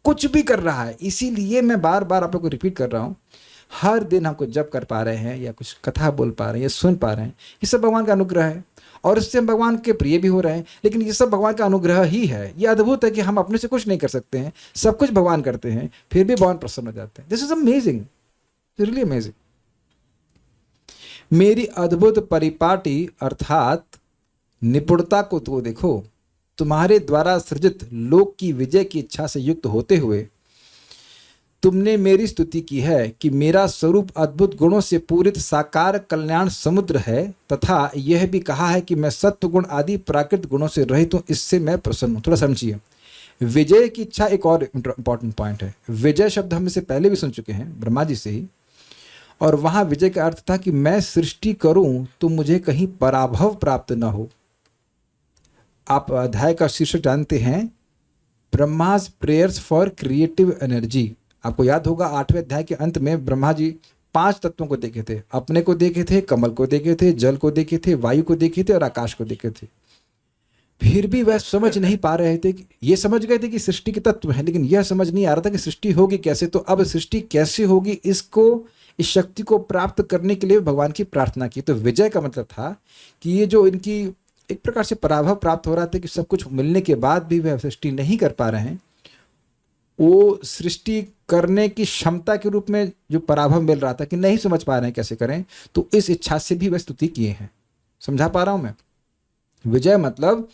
कुछ भी कर रहा है। इसीलिए मैं बार बार आप लोग को रिपीट कर रहा हूं, हर दिन हमको जप कर पा रहे हैं, या कुछ कथा बोल पा रहे हैं, या सुन पा रहे हैं, ये सब भगवान का अनुग्रह है। और इससे हम भगवान के प्रिय भी हो रहे हैं। लेकिन ये सब भगवान का अनुग्रह ही है। ये अद्भुत है कि हम अपने से कुछ नहीं कर सकते हैं, सब कुछ भगवान करते हैं, फिर भी भगवान प्रसन्न हो जाते हैं। This is amazing, really amazing. मेरी अद्भुत परिपाटी अर्थात निपुणता को तो देखो। तुम्हारे द्वारा सृजित लोक की विजय की इच्छा से युक्त होते हुए तुमने मेरी स्तुति की है कि मेरा स्वरूप अद्भुत गुणों से पूरित साकार कल्याण समुद्र है, तथा यह भी कहा है कि मैं सत्व गुण आदि प्राकृत गुणों से रहित हूं, इससे मैं प्रसन्न हूं। थोड़ा समझिए, विजय की इच्छा एक और इंपॉर्टेंट पॉइंट है। विजय शब्द हम इससे पहले भी सुन चुके हैं ब्रह्मा जी से ही, और वहां विजय का अर्थ था कि मैं सृष्टि करूं तो मुझे कहीं पराभव प्राप्त न हो। आप अध्याय का शीर्षक जानते हैं, ब्रह्माज प्रेयर्स फॉर क्रिएटिव एनर्जी। आपको याद होगा 8वें अध्याय के अंत में ब्रह्मा जी 5 तत्वों को देखे थे। अपने को देखे थे, कमल को देखे थे, जल को देखे थे, वायु को देखे थे और आकाश को देखे थे। फिर भी वह समझ नहीं पा रहे थे कि, ये समझ गए थे कि सृष्टि के तत्व हैं, लेकिन यह समझ नहीं आ रहा था कि सृष्टि होगी कैसे। तो अब सृष्टि कैसे होगी, इसको, इस शक्ति को प्राप्त करने के लिए भगवान की प्रार्थना की। तो विजय का मतलब था कि ये जो इनकी एक प्रकार से पराभव प्राप्त हो रहा था कि सब कुछ मिलने के बाद भी वह सृष्टि नहीं कर पा रहे हैं, वो सृष्टि करने की क्षमता के रूप में जो पराभव मिल रहा था कि नहीं समझ पा रहे हैं कैसे करें, तो इस इच्छा से भी वह स्तुति किए हैं। समझा पा रहा हूं मैं? विजय मतलब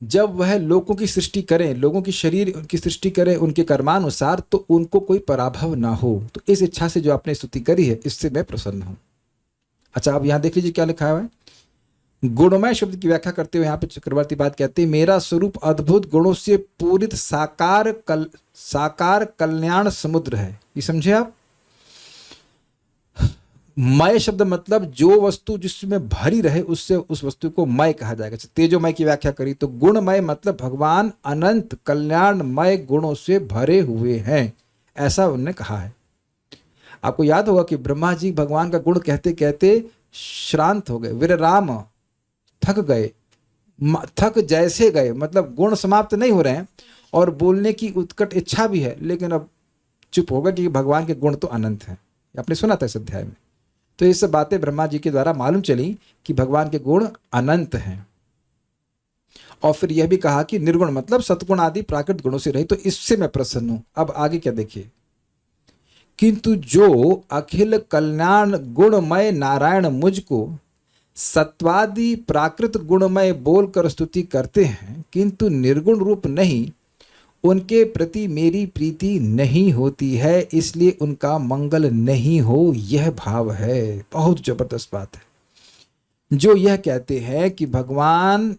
जब वह लोगों की सृष्टि करें, लोगों की शरीर की सृष्टि करें उनके कर्मानुसार, तो उनको कोई पराभव ना हो। तो इस इच्छा से जो आपने स्तुति करी है, इससे मैं प्रसन्न हूं। अच्छा, अब यहां देख लीजिए क्या लिखा है। गुणमय शब्द की व्याख्या करते हुए यहाँ पे चक्रवर्ती बात कहते हैं, मेरा स्वरूप अद्भुत गुणों से पूरित साकार कल्याण समुद्र है। ये समझे आप? मय शब्द मतलब जो वस्तु जिसमें भरी रहे, उससे उस वस्तु को मय कहा जाएगा। तेजोमय की व्याख्या करी तो गुणमय मतलब भगवान अनंत कल्याणमय गुणों से भरे हुए हैं, ऐसा उन्होंने कहा है। आपको याद होगा कि ब्रह्मा जी भगवान का गुण कहते कहते श्रांत हो गए, विरराम, थक गए, थक जैसे गए, मतलब गुण समाप्त नहीं हो रहे हैं और बोलने की उत्कट इच्छा भी है, लेकिन अब चुप होगा कि भगवान के गुण तो अनंत हैं। आपने सुना था इस अध्याय में। तो ये सब बातें ब्रह्मा जी के द्वारा मालूम चली कि भगवान के गुण अनंत हैं। और फिर यह भी कहा कि निर्गुण मतलब सतगुण आदि प्राकृत गुणों से रही, तो इससे मैं प्रसन्न हूं। अब आगे क्या देखिए, किंतु जो अखिल कल्याण गुणमय नारायण मुझको सत्वादि प्राकृत गुणमय बोलकर स्तुति करते हैं, किंतु निर्गुण रूप नहीं, उनके प्रति मेरी प्रीति नहीं होती है, इसलिए उनका मंगल नहीं हो, यह भाव है। बहुत जबरदस्त बात है। जो यह कहते हैं कि भगवान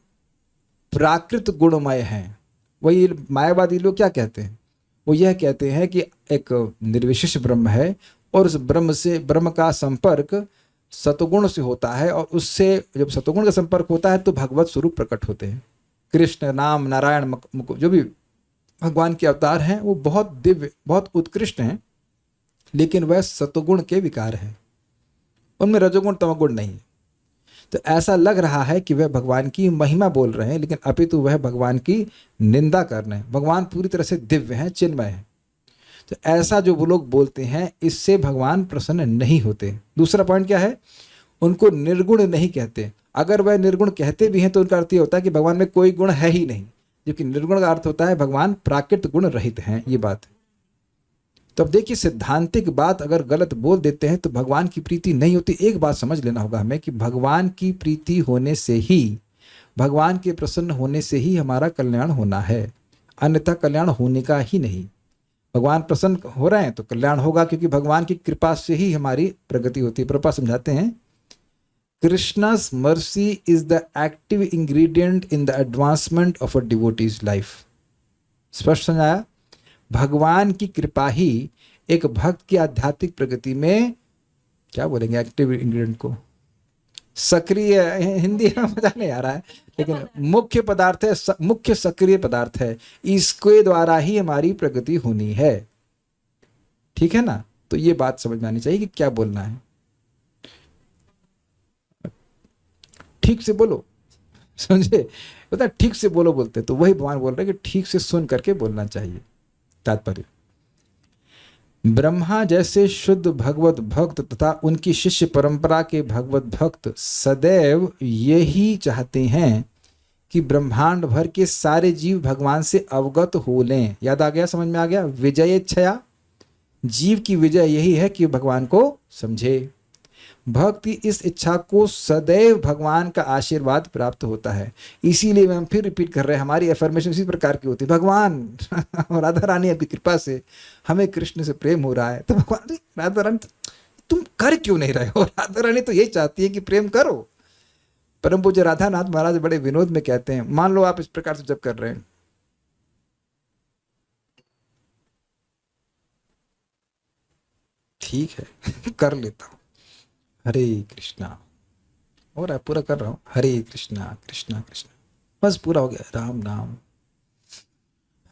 प्राकृत गुणमय हैं, वही मायावादी लोग क्या कहते हैं? वो यह कहते हैं कि एक निर्विशेष ब्रह्म है और उस ब्रह्म का संपर्क सतगुण से होता है, और उससे जब सतगुण का संपर्क होता है तो भगवत स्वरूप प्रकट होते हैं। कृष्ण, राम, नारायण, जो भी भगवान के अवतार हैं वो बहुत दिव्य, बहुत उत्कृष्ट हैं, लेकिन वह सतगुण के विकार हैं, उनमें रजोगुण तमोगुण नहीं। तो ऐसा लग रहा है कि वह भगवान की महिमा बोल रहे हैं, लेकिन अपितु वह भगवान की निंदा कर रहे हैं। भगवान पूरी तरह से दिव्य हैं, चिन्मय हैं। तो ऐसा जो वो लोग बोलते हैं, इससे भगवान प्रसन्न नहीं होते। दूसरा पॉइंट क्या है? उनको निर्गुण नहीं कहते। अगर वह निर्गुण कहते भी हैं तो उनका अर्थ ये होता है कि भगवान में कोई गुण है ही नहीं, जबकि निर्गुण का अर्थ होता है भगवान प्राकृत गुण रहित हैं। ये बात है। तो अब देखिए, सिद्धांतिक बात अगर गलत बोल देते हैं तो भगवान की प्रीति नहीं होती। एक बात समझ लेना होगा हमें कि भगवान की प्रीति होने से ही, भगवान के प्रसन्न होने से ही हमारा कल्याण होना है, अन्यथा कल्याण होने का ही नहीं। भगवान प्रसन्न हो रहे हैं तो कल्याण होगा, क्योंकि भगवान की कृपा से ही हमारी प्रगति होती है। प्रभुपाद समझाते हैं, कृष्णा's mercy is the active ingredient in the advancement of a devotee's life। स्पष्ट समझाया? भगवान की कृपा ही एक भक्त की आध्यात्मिक प्रगति में, क्या बोलेंगे एक्टिव इंग्रेडिएंट को, सक्रिय, हिंदी में मजा नहीं आ रहा है, लेकिन मुख्य पदार्थ है, मुख्य सक्रिय पदार्थ है। इसके द्वारा ही हमारी प्रगति होनी है। ठीक है ना? तो ये बात समझ में आनी चाहिए कि क्या बोलना है। ठीक से बोलो, समझे? पता ठीक से बोलो बोलते, तो वही भगवान बोल रहे हैं कि ठीक से सुन करके बोलना चाहिए। तात्पर्य, ब्रह्मा जैसे शुद्ध भगवत भक्त तथा उनकी शिष्य परंपरा के भगवत भक्त सदैव यही चाहते हैं कि ब्रह्मांड भर के सारे जीव भगवान से अवगत हो लें। याद आ गया? समझ में आ गया? विजयेच्छया, जीव की विजय यही है कि भगवान को समझे। भक्ति इस इच्छा को सदैव भगवान का आशीर्वाद प्राप्त होता है। इसीलिए हम फिर रिपीट कर रहे हैं, हमारी एफर्मेशन इसी प्रकार की होती है। भगवान राधा रानी आपकी कृपा से हमें कृष्ण से प्रेम हो रहा है, तो भगवान राधा रानी तुम कर क्यों नहीं रहे हो? राधा रानी तो यही चाहती है कि प्रेम करो। परम पूज्य राधानाथ महाराज बड़े विनोद में कहते हैं, मान लो आप इस प्रकार से जब कर रहे हैं, ठीक है कर लेता हूं, हरे कृष्णा, हो रहा है, पूरा कर रहा हूं, हरे कृष्णा कृष्णा कृष्णा, बस पूरा हो गया, राम नाम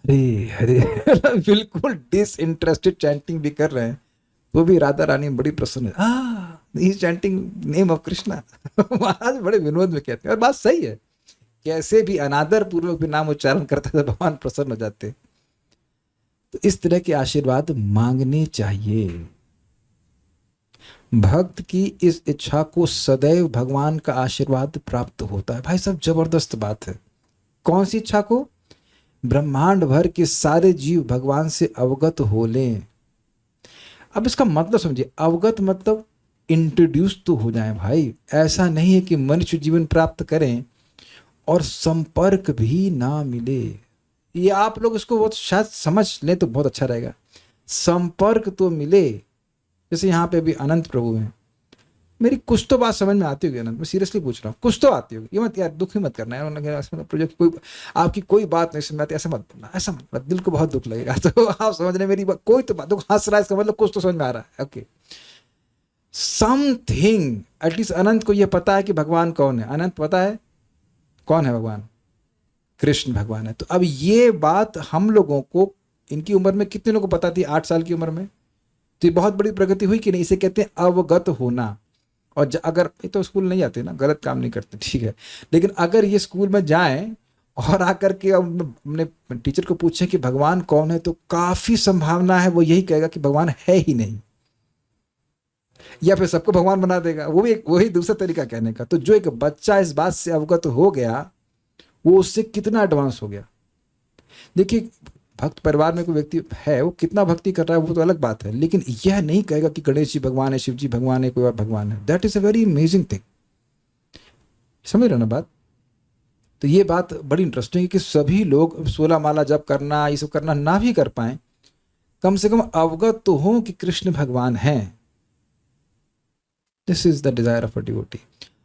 हरे हरे बिल्कुल डिसइंटरेस्टेड चैंटिंग भी कर रहे हैं, तो भी राधा रानी बड़ी प्रसन्न है। ही चैंटिंग नेम ऑफ कृष्णा। महाराज बड़े विनोद में कहते हैं, और बात सही है, कैसे भी अनादर पूर्वक भी नाम उच्चारण करता है तो भगवान प्रसन्न हो जाते। तो इस तरह के आशीर्वाद मांगने चाहिए। भक्त की इस इच्छा को सदैव भगवान का आशीर्वाद प्राप्त होता है। भाई साहब जबरदस्त बात है। कौन सी इच्छा को? ब्रह्मांड भर के सारे जीव भगवान से अवगत हो लें। अब इसका मतलब समझिए, अवगत मतलब इंट्रोड्यूस तो हो जाए भाई। ऐसा नहीं है कि मनुष्य जीवन प्राप्त करें और संपर्क भी ना मिले। ये आप लोग इसको बहुत शायद समझ लें तो बहुत अच्छा रहेगा। संपर्क तो मिले। जैसे यहाँ पे भी अनंत प्रभु हैं, मेरी कुछ तो बात समझ में आती होगी अनंत, मैं सीरियसली पूछ रहा हूँ, कुछ तो आती होगी। ये मत यार दुख ही मत करना है प्रोजेक्ट, कोई आपकी कोई बात नहीं समझ में आती, ऐसा मत बोलना, ऐसा मत बोलना, दिल को बहुत दुख लगेगा। तो आप समझ रहे मेरी बात, कोई तो बात दुख हंस रहा है, इसका मतलब कुछ तो समझ में आ रहा है। ओके, समथिंग एटलीस्ट अनंत को यह पता है कि भगवान कौन है। अनंत पता है कौन है भगवान, कृष्ण भगवान है। तो अब ये बात हम लोगों को, इनकी उम्र में कितने लोगों को पता थी 8 साल की उम्र में? तो ये बहुत बड़ी प्रगति हुई कि नहीं? इसे कहते हैं अवगत होना। और अगर ये तो स्कूल नहीं जाते ना, गलत काम नहीं करते, ठीक है, लेकिन अगर ये स्कूल में जाएं और आकर के अपने टीचर को पूछें कि भगवान कौन है, तो काफी संभावना है वो यही कहेगा कि भगवान है ही नहीं, या फिर सबको भगवान बना देगा। वो भी वही दूसरा तरीका कहने का। तो जो एक बच्चा इस बात से अवगत हो गया, वो उससे कितना एडवांस हो गया। देखिए, भक्त परिवार में कोई व्यक्ति है, वो कितना भक्ति कर रहा है वो तो अलग बात है, लेकिन यह नहीं कहेगा कि गणेश जी भगवान है, शिव जी भगवान है, कोई और भगवान है। That is a very amazing thing. समझ रहे हो ना बात? तो ये बात बड़ी इंटरेस्टिंग है कि सभी लोग 16 माला जप करना, ये सब करना ना भी कर पाए, कम से कम अवगत तो हो कि कृष्ण भगवान हैं। This is the desire of a devotee.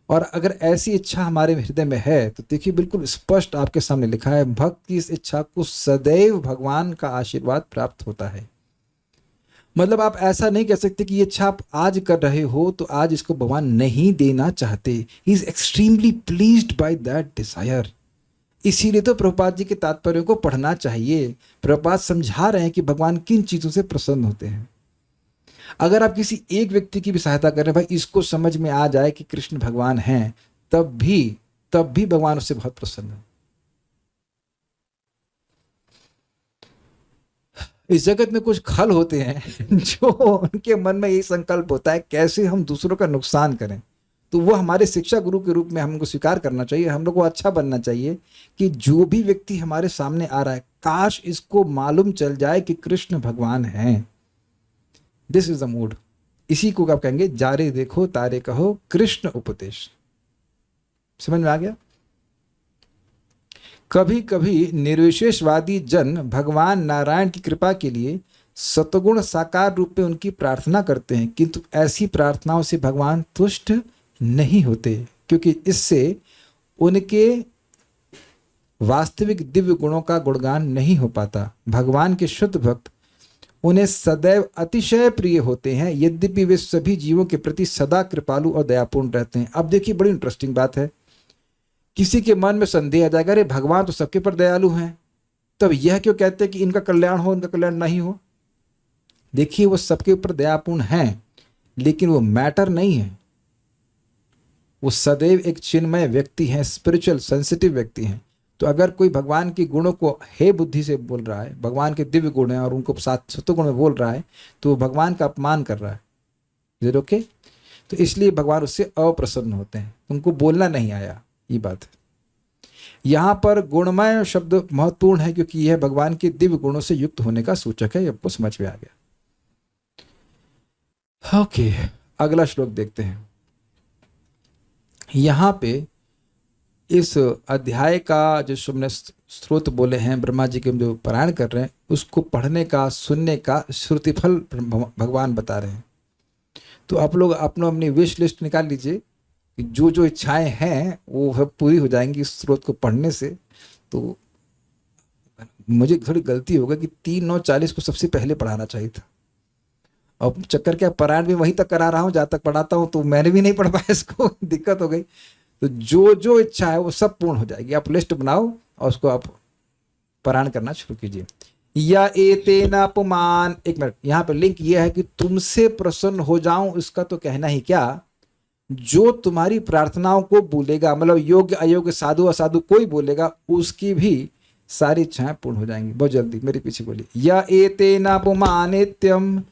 और अगर ऐसी इच्छा हमारे हृदय में है तो देखिए बिल्कुल स्पष्ट आपके सामने लिखा है, भक्त की इस इच्छा को सदैव भगवान का आशीर्वाद प्राप्त होता है। मतलब आप ऐसा नहीं कह सकते कि ये इच्छा आप आज कर रहे हो तो आज इसको भगवान नहीं देना चाहते। He is extremely pleased by that desire. इसीलिए तो प्रभुपाद जी के तात्पर्यों को पढ़ना चाहिए। प्रभुपाद समझा रहे हैं कि भगवान किन चीजों से प्रसन्न होते हैं। अगर आप किसी एक व्यक्ति की भी सहायता कर रहे हैं, भाई इसको समझ में आ जाए कि कृष्ण भगवान हैं, तब भी भगवान उससे बहुत प्रसन्न है। इस जगत में कुछ खल होते हैं जो उनके मन में यही संकल्प होता है कैसे हम दूसरों का नुकसान करें। तो वो हमारे शिक्षा गुरु के रूप में हमको स्वीकार करना चाहिए। हम लोग को अच्छा बनना चाहिए कि जो भी व्यक्ति हमारे सामने आ रहा है, काश इसको मालूम चल जाए कि कृष्ण भगवान हैं। This is the mood. इसी को आप कहेंगे जारे देखो तारे कहो कृष्ण उपदेश। समझ में आ गया? कभी कभी निर्विशेषवादी जन भगवान नारायण की कृपा के लिए सतगुण साकार रूप में उनकी प्रार्थना करते हैं, किंतु ऐसी प्रार्थनाओं से भगवान तुष्ट नहीं होते, क्योंकि इससे उनके वास्तविक दिव्य गुणों का गुणगान नहीं हो पाता। भगवान के शुद्ध भक्त उन्हें सदैव अतिशय प्रिय होते हैं, यद्यपि वे सभी जीवों के प्रति सदा कृपालु और दयापूर्ण रहते हैं। अब देखिए बड़ी इंटरेस्टिंग बात है। किसी के मन में संदेह आ जाएगा, अरे भगवान तो सबके पर दयालु हैं, तब यह क्यों कहते हैं कि इनका कल्याण हो इनका कल्याण नहीं हो? देखिए, वो सबके ऊपर दयापूर्ण हैं, लेकिन वो मैटर नहीं है। वो सदैव एक चिन्मय व्यक्ति हैं, स्पिरिचुअल सेंसिटिव व्यक्ति हैं। तो अगर कोई भगवान के गुणों को हे बुद्धि से बोल रहा है, भगवान के दिव्य गुण हैं और उनको सत्वगुण में बोल रहा है, तो वो भगवान का अपमान कर रहा है। Is it okay? तो इसलिए भगवान उससे अप्रसन्न होते हैं। उनको बोलना नहीं आया, ये बात है। यहाँ पर गुणमय शब्द महत्वपूर्ण है, क्योंकि यह भगवान के दिव्य गुणों से युक्त होने का सूचक है। आपको समझ में आ गया? ओके, अगला श्लोक देखते हैं। यहाँ पे इस अध्याय का जो हमने स्रोत बोले हैं, ब्रह्मा जी के जो पारायण कर रहे हैं, उसको पढ़ने का सुनने का श्रुतिफल भगवान बता रहे हैं। तो आप लोग अपनी विश लिस्ट निकाल लीजिए, जो जो इच्छाएं हैं वो पूरी हो जाएंगी इस स्रोत को पढ़ने से। तो मुझे थोड़ी गलती हो गई कि 3:9:40 को सबसे पहले पढ़ाना चाहिए था। अब चक्कर क्या, पारायण भी वहीं तक करा रहा हूँ जहाँ तक पढ़ाता हूँ, तो मैंने भी नहीं पढ़ पाया, इसको दिक्कत हो गई। तो जो जो इच्छा है वो सब पूर्ण हो जाएगी। आप लिस्ट बनाओ और उसको आप पारायण करना शुरू कीजिए। या एतेनापमान, एक मिनट, यहाँ पर लिंक ये है कि तुमसे प्रसन्न हो जाऊं, इसका तो कहना ही क्या, जो तुम्हारी प्रार्थनाओं को बोलेगा, मतलब योग्य अयोग्य साधु असाधु कोई बोलेगा, उसकी भी सारी इच्छाएं पूर्ण हो जाएंगी बहुत जल्दी। मेरे पीछे बोलिए, या एतेनापमानित्यम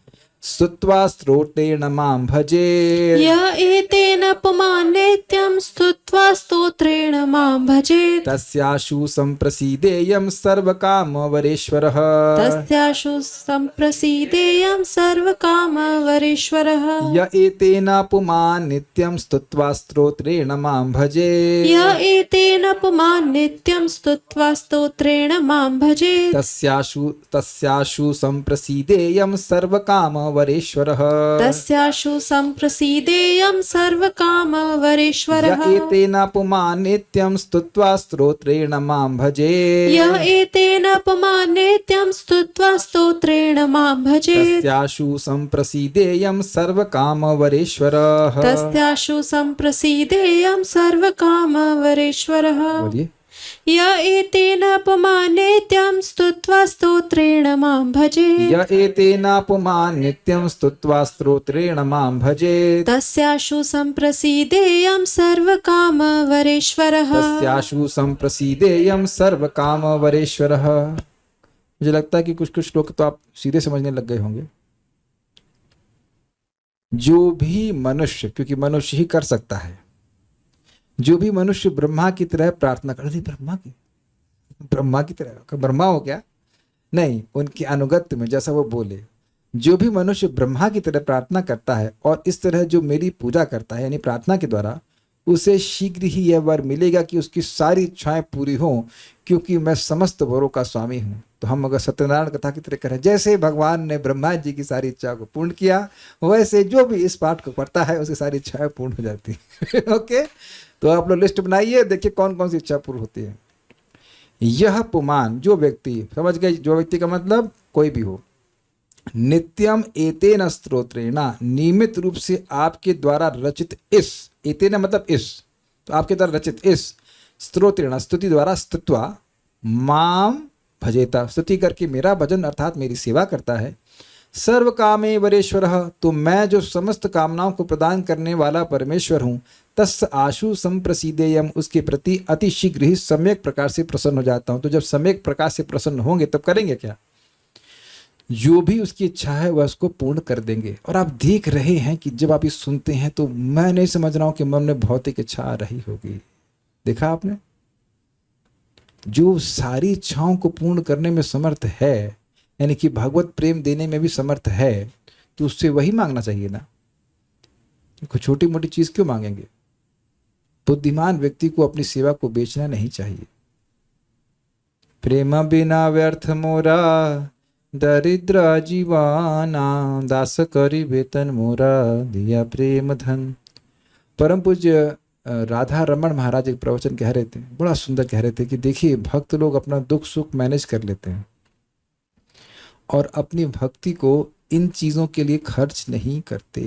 स्तुत्वा स्तोत्रेण मां भजेत् य एतेन पुमान् नित्यं स्तुत्वा स्तोत्रेण मां भजेत् तस्याशु सम्प्रसीदेयं सर्वकामवरेश्वरः तस्याशु सम्प्रसीदेयं सर्वकामवरेश्वरः य एतेन पुमान् नित्यं स्तुत्वा स्तोत्रेण मां भजेत् य एतेन पुमान् नित्यं स्तुत्वा स्तोत्रेण मां भजेत् तस्याशु सम्प्रसीदेयं सर्वकामवरेश्वरः तस्याशु सम्प्रसीदेयं सर्वकामवरेश्वरः य एतेन पुमान् नित्यं स्तुत्वा स्तोत्रेण मां भजेत् य एतेन पुमान् नित्यं स्तुत्वा स्तोत्रेण मां भजेत् तस्याशु सम्प्रसीदेयं सर्वकामवरेश्वरः तस्याशु सम्प्रसीदेयं सर्वकामवरेश्वरः बोलिए य एतेन पुमान् नित्यं स्तुत्वा स्तोत्रेण मां भजेत् य एतेन पुमान् नित्यं स्तुत्वा स्तोत्रेण मां भजेत् तस्याशु सम्प्रसीदेयं सर्वकामवरेश्वरः तस्याशु सम्प्रसीदेयं सर्वकामवरेश्वरः। मुझे लगता है कि कुछ कुछ श्लोक तो आप सीधे समझने लग गए होंगे। जो भी मनुष्य, क्योंकि मनुष्य ही कर सकता है, जो भी मनुष्य ब्रह्मा की तरह प्रार्थना कर, ब्रह्मा की तरह ब्रह्मा हो क्या? नहीं, उनके अनुगत्य में जैसा वो बोले, जो भी मनुष्य ब्रह्मा की तरह प्रार्थना करता है और इस तरह जो मेरी पूजा करता है यानी प्रार्थना के द्वारा, उसे शीघ्र ही यह वर मिलेगा कि उसकी सारी इच्छाएं पूरी हों, क्योंकि मैं समस्त वरों का स्वामी हूँ। तो हम अगर सत्यनारायण कथा की तरह करें, जैसे भगवान ने ब्रह्मा जी की सारी इच्छा को पूर्ण किया, वैसे जो भी इस पाठ को पढ़ता है उसकी सारी इच्छाएं पूर्ण हो जाती है। ओके, तो आप लोग लिस्ट बनाइए, देखिए कौन कौन सी इच्छा पूर्ण होती है। यह पुमान, जो व्यक्ति, समझ गए, जो व्यक्ति का मतलब कोई भी हो, नित्यम एतेन स्तोत्रेण, नियमित रूप से आपके द्वारा रचित इस, एतेन मतलब इस, तो आपके द्वारा रचित इस स्तोत्रेण, स्तुति द्वारा, स्तुत्वा माम भजेता, स्तुति करके मेरा भजन अर्थात मेरी सेवा करता है, सर्व कामे वरेश्वरः, तो मैं जो समस्त कामनाओं को प्रदान करने वाला परमेश्वर हूँ, तस् आशु संप्रसीदेयम, उसके प्रति अति शीघ्र ही सम्यक प्रकार से प्रसन्न हो जाता हूँ। तो जब सम्यक प्रकार से प्रसन्न होंगे तब करेंगे क्या? जो भी उसकी इच्छा है वह उसको पूर्ण कर देंगे। और आप देख रहे हैं कि जब आप ये सुनते हैं तो मैं नहीं समझ रहा हूँ कि मन में भौतिक इच्छा आ रही होगी। देखा आपने, जो सारी इच्छाओं को पूर्ण करने में समर्थ है, यानी कि भगवत प्रेम देने में भी समर्थ है, तो उससे वही मांगना चाहिए ना। कोई छोटी मोटी चीज क्यों मांगेंगे? बुद्धिमान व्यक्ति को अपनी सेवा को बेचना नहीं चाहिए। प्रेम बिना व्यर्थ मोरा, दरिद्र जीवाना, दास करी वेतन मोरा, दिया प्रेम धन। परम पूज्य राधा रमन महाराज एक प्रवचन कह रहे थे, बड़ा सुंदर कह रहे थे कि देखिए, भक्त लोग अपना दुख सुख मैनेज कर लेते हैं और अपनी भक्ति को इन चीजों के लिए खर्च नहीं करते।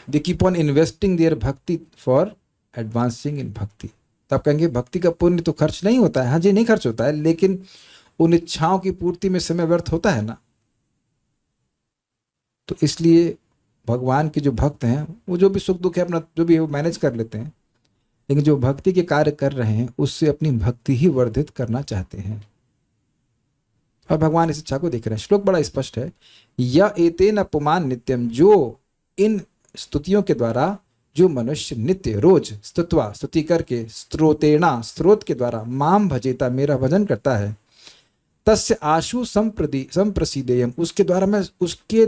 They keep on investing there भक्ति फॉर एडवांसिंग इन भक्ति। तो आप कहेंगे भक्ति का पुण्य तो खर्च नहीं होता है। हाँ जी, नहीं खर्च होता है, लेकिन उन इच्छाओं की पूर्ति में समय व्यर्थ होता है ना। तो इसलिए भगवान के जो भक्त हैं वो जो भी सुख दुख है अपना जो भी है वो मैनेज कर लेते हैं, लेकिन जो भक्ति के कार्य कर रहे हैं उससे अपनी भक्ति ही वर्धित करना चाहते हैं और भगवान इस इच्छा को देख रहे हैं। श्लोक बड़ा स्पष्ट है, या एतेन पुमान नित्यम, जो इन स्तुतियों के द्वारा जो मनुष्य नित्य रोज स्तुत्वा, स्तुति करके, स्त्रोतेना, स्त्रोत के द्वारा, माम भजेता, मेरा भजन करता है, तस्य आशु संप्रसीदेयम, उसके द्वारा मैं उसके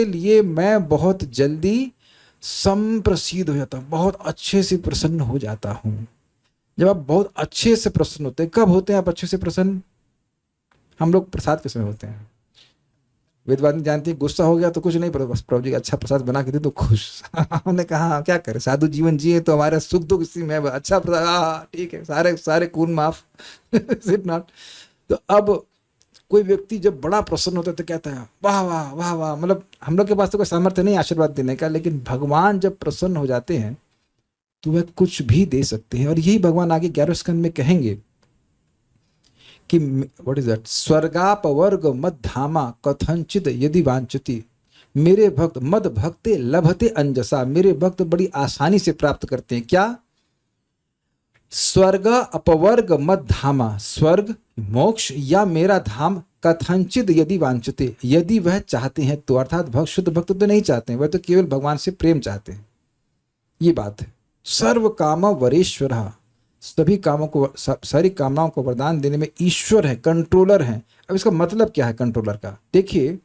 लिए मैं बहुत जल्दी संप्रसीद हो जाता हूँ, बहुत अच्छे से प्रसन्न हो जाता हूँ। जब आप बहुत अच्छे से प्रसन्न होते हैं, कब होते हैं आप अच्छे से प्रसन्न? हम लोग प्रसाद के समय होते हैं। वेदवादी जानती है, गुस्सा हो गया तो कुछ नहीं, प्रभु जी अच्छा प्रसाद बना के दे तो खुश। हमने कहा क्या करें, साधु जीवन जिए तो हमारा सुख दुख इसी में, अच्छा प्रसाद, ठीक है, सारे खून माफ। It not? तो अब कोई व्यक्ति जब बड़ा प्रसन्न होता है तो कहता है वाह वाह वाह वाह। मतलब हम लोग के पास तो कोई सामर्थ्य नहीं आशीर्वाद देने का, लेकिन भगवान जब प्रसन्न हो जाते हैं तो वह कुछ भी दे सकते हैं। और यही भगवान आगे 11वें स्कंद में कहेंगे कि व्हाट इज दैट, स्वर्गापवर्ग मद धामा कथंचित यदि वांछति, मेरे भक्त मद भक्ते लभते अंजसा, मेरे भक्त बड़ी आसानी से प्राप्त करते हैं क्या? स्वर्ग अपवर्ग मद धामा, स्वर्ग मोक्ष या मेरा धाम कथंचित यदि वांछते, यदि वह चाहते हैं तो, अर्थात भक्त शुद्ध भक्त तो नहीं चाहते हैं, वह तो केवल भगवान से प्रेम चाहते हैं। ये बात है। सर्व काम वरेश्वर, सभी कामों को, सारी कामनाओं को वरदान देने में ईश्वर है, कंट्रोलर है। अब इसका मतलब क्या है कंट्रोलर का? देखिए,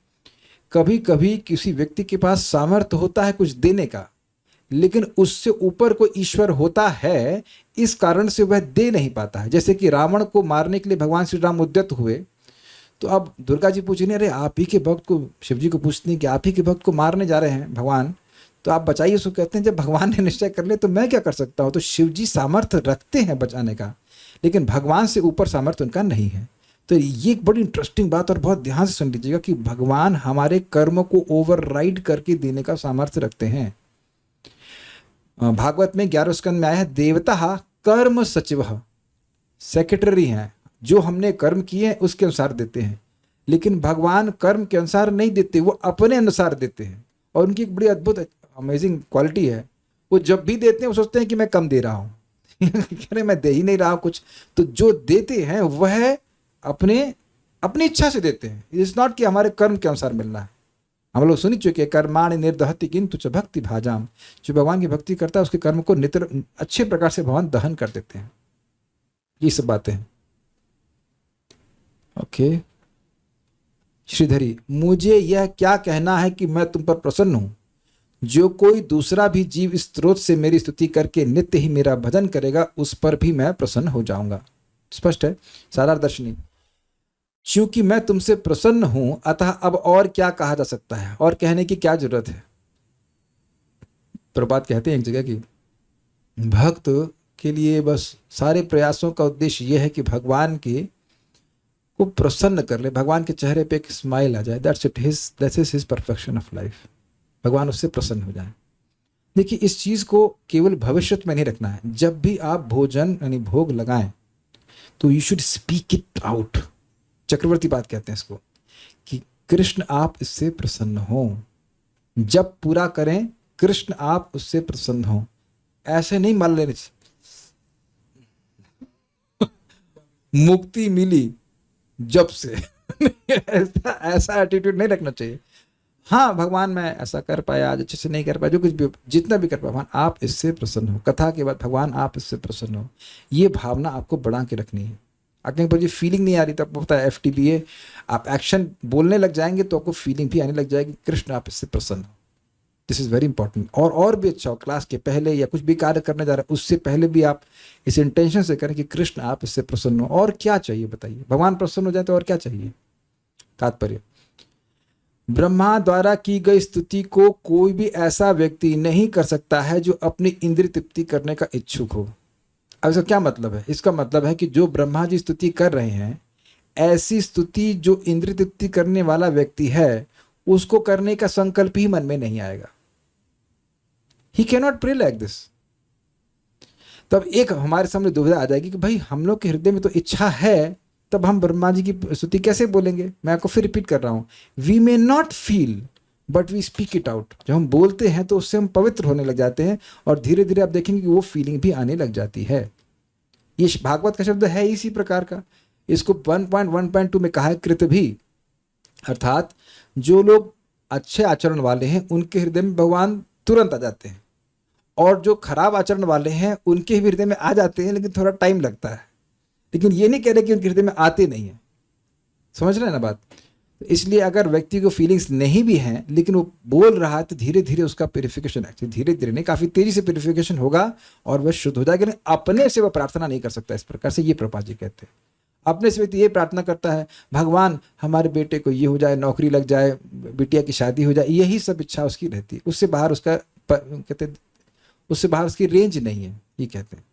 कभी कभी किसी व्यक्ति के पास सामर्थ्य होता है कुछ देने का, लेकिन उससे ऊपर कोई ईश्वर होता है, इस कारण से वह दे नहीं पाता है। जैसे कि रावण को मारने के लिए भगवान श्री राम उद्यत हुए, तो अब दुर्गा जी पूछ रही, अरे आप ही के भक्त को, शिव जी को पूछते हैं कि आप ही के भक्त को मारने जा रहे हैं भगवान, तो आप बचाइए। उसको कहते हैं जब भगवान ने निश्चय कर लिया तो मैं क्या कर सकता हूँ। तो शिव जी सामर्थ्य रखते हैं बचाने का, लेकिन भगवान से ऊपर सामर्थ्य उनका नहीं है। तो ये एक बड़ी इंटरेस्टिंग बात, और बहुत ध्यान से सुन लीजिएगा कि भगवान हमारे कर्म को ओवरराइड करके देने का सामर्थ्य रखते हैं। भागवत में 11वें स्कंद में आया है, देवता कर्म सचिव, सेक्रेटरी हैं, जो हमने कर्म किए हैं उसके अनुसार देते हैं। लेकिन भगवान कर्म के अनुसार नहीं देते, वो अपने अनुसार देते हैं। और उनकी एक बड़ी अद्भुत अमेजिंग क्वालिटी है, वो जब भी देते हैं वो सोचते हैं कि मैं कम दे रहा हूँ कह रहे मैं दे ही नहीं रहा हूँ कुछ। तो जो देते हैं वह अपनी इच्छा से देते हैं। इट्स नॉट कि हमारे कर्म के अनुसार मिलना है। हम लोग सुन चुके, कर्माणि निर्दहति किंतु च भक्ति भाजाम, जो भगवान की भक्ति करता है उसके कर्म को अच्छे प्रकार से भगवान दहन कर देते हैं। ये सब बातें हैं। ओके, श्रीधरी, मुझे यह क्या कहना है कि मैं तुम पर प्रसन्न हूं। जो कोई दूसरा भी जीव इस स्रोत से मेरी स्तुति करके नित्य ही मेरा भजन करेगा, उस पर भी मैं प्रसन्न हो जाऊंगा। स्पष्ट है सारादर्शनी। क्योंकि मैं तुमसे प्रसन्न हूं, अतः अब और क्या कहा जा सकता है, और कहने की क्या जरूरत है। प्रभुपाद कहते हैं एक जगह कि भक्त के लिए बस सारे प्रयासों का उद्देश्य यह है कि भगवान के को प्रसन्न कर ले, भगवान के चेहरे पे एक स्माइल आ जाए। That's it, that is his perfection of life. भगवान उससे प्रसन्न हो जाए। देखिए, इस चीज को केवल भविष्य में नहीं रखना है। जब भी आप भोजन यानी भोग लगाएं तो you should speak it out. चक्रवर्ती बात कहते हैं इसको कि कृष्ण आप इससे प्रसन्न हो। जब पूरा करें, कृष्ण आप उससे प्रसन्न हो। ऐसे नहीं मान लेने मुक्ति मिली जब से ऐसा एटीट्यूड नहीं रखना चाहिए। हाँ, भगवान मैं ऐसा कर पाया, आज अच्छे से नहीं कर पाया, जो कुछ भी जितना भी कर पाया, भगवान आप इससे प्रसन्न हो। कथा के बाद भगवान आप इससे प्रसन्न हो। ये भावना आपको बढ़ा के रखनी है। अगर पर ये फीलिंग नहीं आ रही तो आपको पता है FTBA, आप एक्शन बोलने लग जाएंगे तो आपको फीलिंग भी आने लग जाएगी, कृष्ण आप इससे प्रसन्न हो। This is very important. और भी अच्छा हो, क्लास के पहले या कुछ भी कार्य करने जा रहे हैं उससे पहले भी आप इस इंटेंशन से करें कि कृष्ण आप इससे प्रसन्न हो। और क्या चाहिए बताइए? भगवान प्रसन्न हो जाए तो और क्या चाहिए? तात्पर्य, ब्रह्मा द्वारा की गई स्तुति को कोई भी ऐसा व्यक्ति नहीं कर सकता है जो अपनी इंद्रिय तृप्ति करने का इच्छुक हो। अब इसका क्या मतलब है? इसका मतलब है कि जो ब्रह्मा जी स्तुति कर रहे हैं, ऐसी स्तुति जो इंद्रिय तृप्ति करने वाला व्यक्ति है उसको करने का संकल्प ही मन में नहीं आएगा। He cannot pray like this। तब एक हमारे सामने दुविधा आ जाएगी कि भाई हम लोग के हृदय में तो इच्छा है, तब हम ब्रह्मा जी की स्तुति कैसे बोलेंगे? मैं आपको फिर रिपीट कर रहा हूं, we may not feel but we speak it out. जब हम बोलते हैं तो उससे हम पवित्र होने लग जाते हैं, और धीरे धीरे आप देखेंगे कि वो फीलिंग भी आने लग जाती है। ये भागवत का शब्द है इसी प्रकार का। इसको 1.1.2 में कहा है कृत भी, अर्थात जो लोग अच्छे आचरण वाले हैं उनके हृदय में भगवान तुरंत आ जाते हैं, और जो खराब आचरण वाले हैं उनके हृदय में आ जाते हैं, लेकिन थोड़ा टाइम लगता है। लेकिन ये नहीं कह रहे कि उनके हृदय में आते नहीं है। समझ रहे हैं ना बात? इसलिए अगर व्यक्ति को फीलिंग्स नहीं भी हैं लेकिन वो बोल रहा है तो धीरे धीरे उसका प्यूरिफिकेशन, एक्चुअली धीरे धीरे नहीं, काफी तेजी से प्यूरिफिकेशन होगा और वह शुद्ध हो जाएगा। लेकिन अपने से वह प्रार्थना नहीं कर सकता इस प्रकार से। ये प्रभुपाद जी कहते हैं अपने से व्यक्ति ये प्रार्थना करता है, भगवान हमारे बेटे को ये हो जाए, नौकरी लग जाए, बिटिया की शादी हो जाए, यही सब इच्छा उसकी रहती है। उससे बाहर उसका कहते, उससे बाहर उसकी रेंज नहीं है, ये कहते हैं।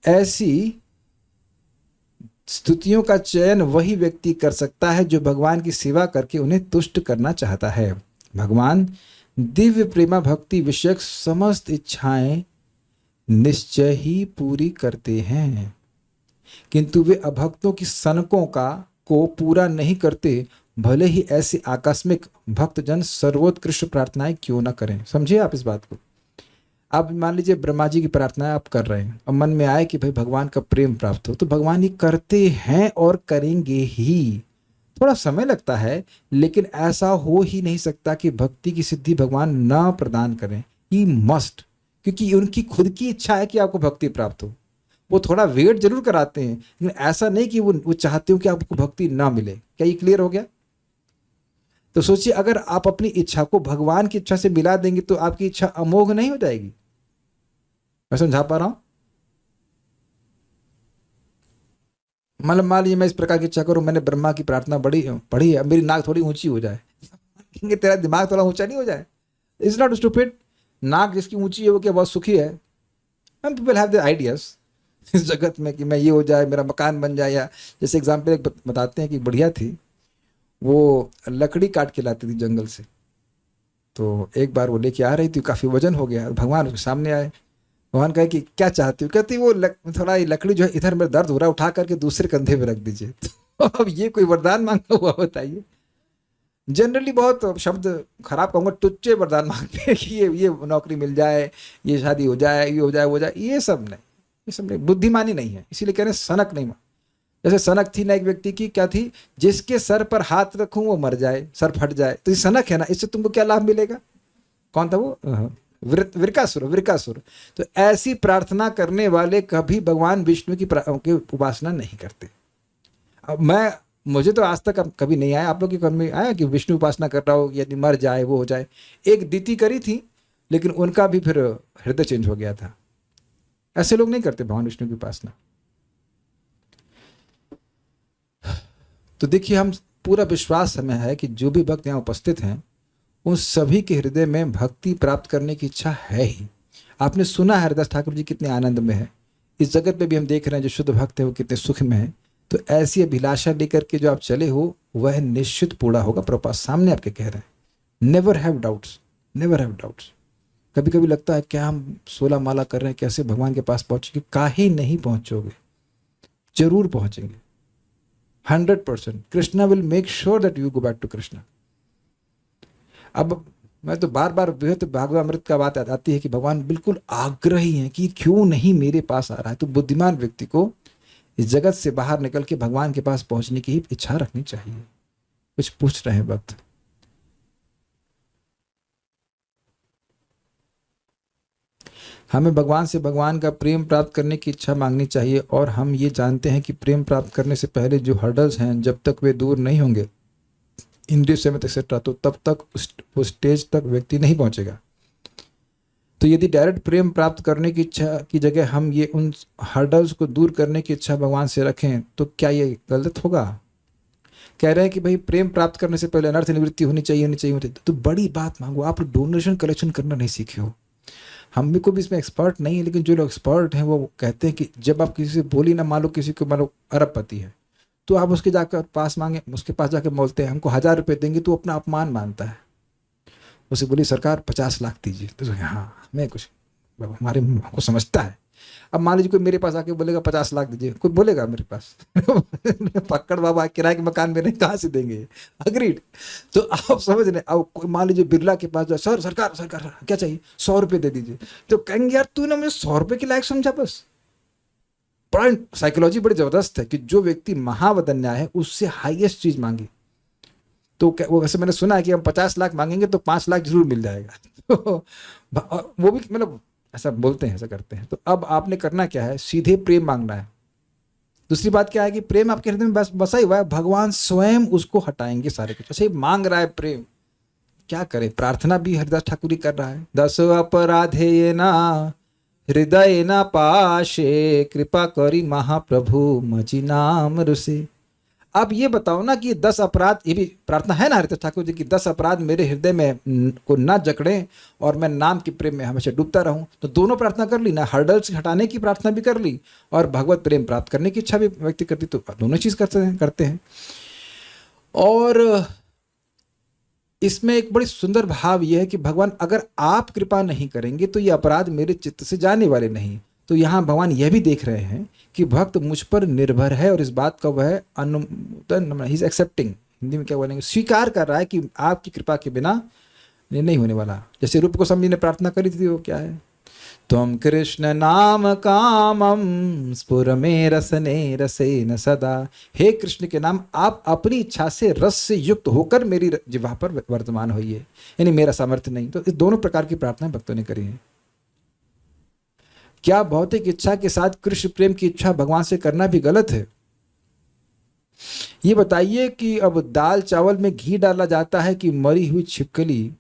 ऐसी स्तुतियों का चयन वही व्यक्ति कर सकता है जो भगवान की सेवा करके उन्हें तुष्ट करना चाहता है। भगवान दिव्य प्रेमा भक्ति विषयक समस्त इच्छाएं निश्चय ही पूरी करते हैं, किंतु वे अभक्तों की सनकों को पूरा नहीं करते, भले ही ऐसे आकस्मिक भक्तजन सर्वोत्कृष्ट प्रार्थनाएं क्यों न करें। समझिए आप इस बात को। आप मान लीजिए ब्रह्मा जी की प्रार्थना आप कर रहे हैं और मन में आए कि भाई भगवान का प्रेम प्राप्त हो, तो भगवान ये करते हैं और करेंगे ही। थोड़ा समय लगता है, लेकिन ऐसा हो ही नहीं सकता कि भक्ति की सिद्धि भगवान ना प्रदान करें। ही मस्ट, क्योंकि उनकी खुद की इच्छा है कि आपको भक्ति प्राप्त हो। वो थोड़ा वेट जरूर कराते हैं, लेकिन ऐसा नहीं कि वो चाहते हो कि आपको भक्ति ना मिले। क्या ये क्लियर हो गया? तो सोचिए, अगर आप अपनी इच्छा को भगवान की इच्छा से मिला देंगे तो आपकी इच्छा अमोघ नहीं हो जाएगी? मैं समझा पा रहा हूं? मतलब मान लीजिए मैं इस प्रकार की इच्छा करूं, मैंने ब्रह्मा की प्रार्थना बड़ी पढ़ी है, मेरी नाक थोड़ी ऊंची हो जाए, कहेंगे तेरा दिमाग थोड़ा ऊंचा नहीं हो जाए? It's not stupid. नाक जिसकी ऊंची है वो क्या बहुत सुखी है? And people have the ideas इस जगत में कि मैं ये हो जाए, मेरा मकान बन जाए। या जैसे एग्जाम्पल एक बताते हैं कि बढ़िया थी, वो लकड़ी काट के लाती थी जंगल से। तो एक बार वो लेके आ रही थी, काफ़ी वजन हो गया, भगवान उसके सामने आए। भगवान कहे कि क्या चाहती हो? कहती वो थोड़ा ये लकड़ी जो है, इधर मेरा दर्द हो रहा है, उठा करके दूसरे कंधे पे रख दीजिए। तो अब ये कोई वरदान मांगा हुआ बताइए? जनरली बहुत शब्द खराब कहूँगा, टुच्चे वरदान मांगते हैं कि ये नौकरी मिल जाए, ये शादी हो जाए, ये हो जाए, वो हो जाए। ये सब नहीं, ये सब नहीं, बुद्धिमानी नहीं है। इसीलिए कह रहे हैं सनक नहीं। जैसे सनक थी ना एक व्यक्ति की, क्या थी? जिसके सर पर हाथ रखूं वो मर जाए, सर फट जाए। तो ये सनक है ना, इससे तुमको क्या लाभ मिलेगा? कौन था वो? विरकासुर। विरकासुर। तो ऐसी प्रार्थना करने वाले कभी भगवान विष्णु की उपासना नहीं करते। अब मुझे तो आज तक कभी नहीं आया, आप लोग के घर में आया कि विष्णु उपासना कर रहा हो, यदि मर जाए वो हो जाए? एक दीति करी थी, लेकिन उनका भी फिर हृदय चेंज हो गया था। ऐसे लोग नहीं करते भगवान विष्णु की उपासना। तो देखिए, हम पूरा विश्वास हमें है कि जो भी भक्त यहाँ उपस्थित हैं, उन सभी के हृदय में भक्ति प्राप्त करने की इच्छा है ही। आपने सुना है हरिदास ठाकुर जी कितने आनंद में है। इस जगत में भी हम देख रहे हैं जो शुद्ध भक्त है वो कितने सुख में है। तो ऐसी अभिलाषा लेकर के जो आप चले हो, वह निश्चित पूरा होगा। प्रभुपाद सामने आपके कह रहे हैं, never have doubts, never have doubts. कभी कभी लगता है क्या हम 16 माला कर रहे हैं, कैसे भगवान के पास पहुंचेंगे? काहे नहीं पहुंचोगे, जरूर पहुंचेंगे 100%। Krishna will make sure that you go back to Krishna. अब मैं तो बार बार बृहत भागवतामृत का बात आती है कि भगवान बिल्कुल आग्रही हैं कि क्यों नहीं मेरे पास आ रहा है। तो बुद्धिमान व्यक्ति को इस जगत से बाहर निकल के भगवान के पास पहुंचने की इच्छा रखनी चाहिए। कुछ पूछ रहे हैं भक्त? हमें भगवान से भगवान का प्रेम प्राप्त करने की इच्छा मांगनी चाहिए। और हम ये जानते हैं कि प्रेम प्राप्त करने से पहले जो हर्डल्स हैं, जब तक वे दूर नहीं होंगे, इंद्रिय समित एक्सेट्रा, तो तब तक उस स्टेज तक व्यक्ति नहीं पहुंचेगा। तो यदि डायरेक्ट प्रेम प्राप्त करने की इच्छा की जगह हम ये उन हर्डल्स को दूर करने की इच्छा भगवान से रखें, तो क्या ये गलत होगा? कह रहे हैं कि भाई प्रेम प्राप्त करने से पहले अनर्थ निवृत्ति होनी चाहिए। तो बड़ी बात मांगो। आप डोनेशन कलेक्शन करना नहीं सीखे हो। हम भी को भी इसमें एक्सपर्ट नहीं है, लेकिन जो लोग एक्सपर्ट हैं वो कहते हैं कि जब आप किसी से बोली ना, मान लो किसी को मान लो अरबपति है, तो आप उसके जाकर पास मांगे, उसके पास जाकर बोलते हैं हमको 1000 रुपये देंगे, तो अपना अपमान मानता है। उसे बोली सरकार 50 लाख दीजिए, तो हाँ मैं कुछ हमारे को समझता है। अब मान लीजिए कोई मेरे पास आके बोलेगा 50 लाख दीजिए, कोई बोलेगा मेरे पास पक्कड़ बाबा किराए के मकान में नहीं, कहाँ से देंगे? अग्रीड। तो आप समझ रहे। अब कोई मान लीजिए बिरला के पास जाए, सर सरकार सरकार क्या चाहिए, 100 रुपये दे दीजिए, तो कहेंगे यार तू ना मुझे 100 रुपये के लायक समझा बस। बड़ा साइकोलॉजी बड़ी जबरदस्त है कि जो व्यक्ति महावदन्या है उससे हाईएस्ट चीज मांगी। तो वो वैसे मैंने सुना है कि हम 50 लाख मांगेंगे तो 5 लाख जरूर मिल जाएगा। तो वो भी मतलब ऐसा बोलते हैं, ऐसा करते हैं। तो अब आपने करना क्या है, सीधे प्रेम मांगना है। दूसरी बात क्या है कि प्रेम आपके हृदय में बस बसा ही हुआ है, भगवान स्वयं उसको हटाएंगे सारे कुछ। अच्छा, मांग रहा है प्रेम, क्या करे? प्रार्थना भी हरिदास ठाकुर ही कर रहा है। 10 अपराधे ना हृदय ना पाशे, कृपा करी महाप्रभु मजी नाम रुसे। अब ये बताओ ना कि 10 अपराध, ये भी प्रार्थना है ना हरिदास ठाकुर जी की, 10 अपराध मेरे हृदय में को ना जकड़े और मैं नाम के प्रेम में हमेशा डूबता रहूं। तो दोनों प्रार्थना कर ली ना, हर्डल्स हटाने की प्रार्थना भी कर ली और भगवत प्रेम प्राप्त करने की इच्छा भी व्यक्ति करती। तो दोनों चीज करते हैं। और इसमें एक बड़ी सुंदर भाव यह है कि भगवान अगर आप कृपा नहीं करेंगे तो ये अपराध मेरे चित्त से जाने वाले नहीं। तो यहाँ भगवान यह भी देख रहे हैं कि भक्त मुझ पर निर्भर है और इस बात का वह अनुमोदन, ही इज एक्सेप्टिंग, हिंदी में क्या बोलेंगे, स्वीकार कर रहा है कि आपकी कृपा के बिना ये नहीं होने वाला। जैसे रूप गोस्वामी जी ने प्रार्थना करी थी, वो क्या है, त्वं कृष्ण नाम कामम स्फुर में रसने रसेन सदा। हे कृष्ण के नाम, आप अपनी इच्छा से रस से युक्त होकर मेरी जिह्वा पर वर्तमान होइए, यानी मेरा सामर्थ्य नहीं। तो इस दोनों प्रकार की प्रार्थना भक्तों ने करी है। क्या भौतिक इच्छा के साथ कृष्ण प्रेम की इच्छा भगवान से करना भी गलत है? ये बताइए कि अब दाल चावल में घी डाला जाता है कि मरी हुई छिपकली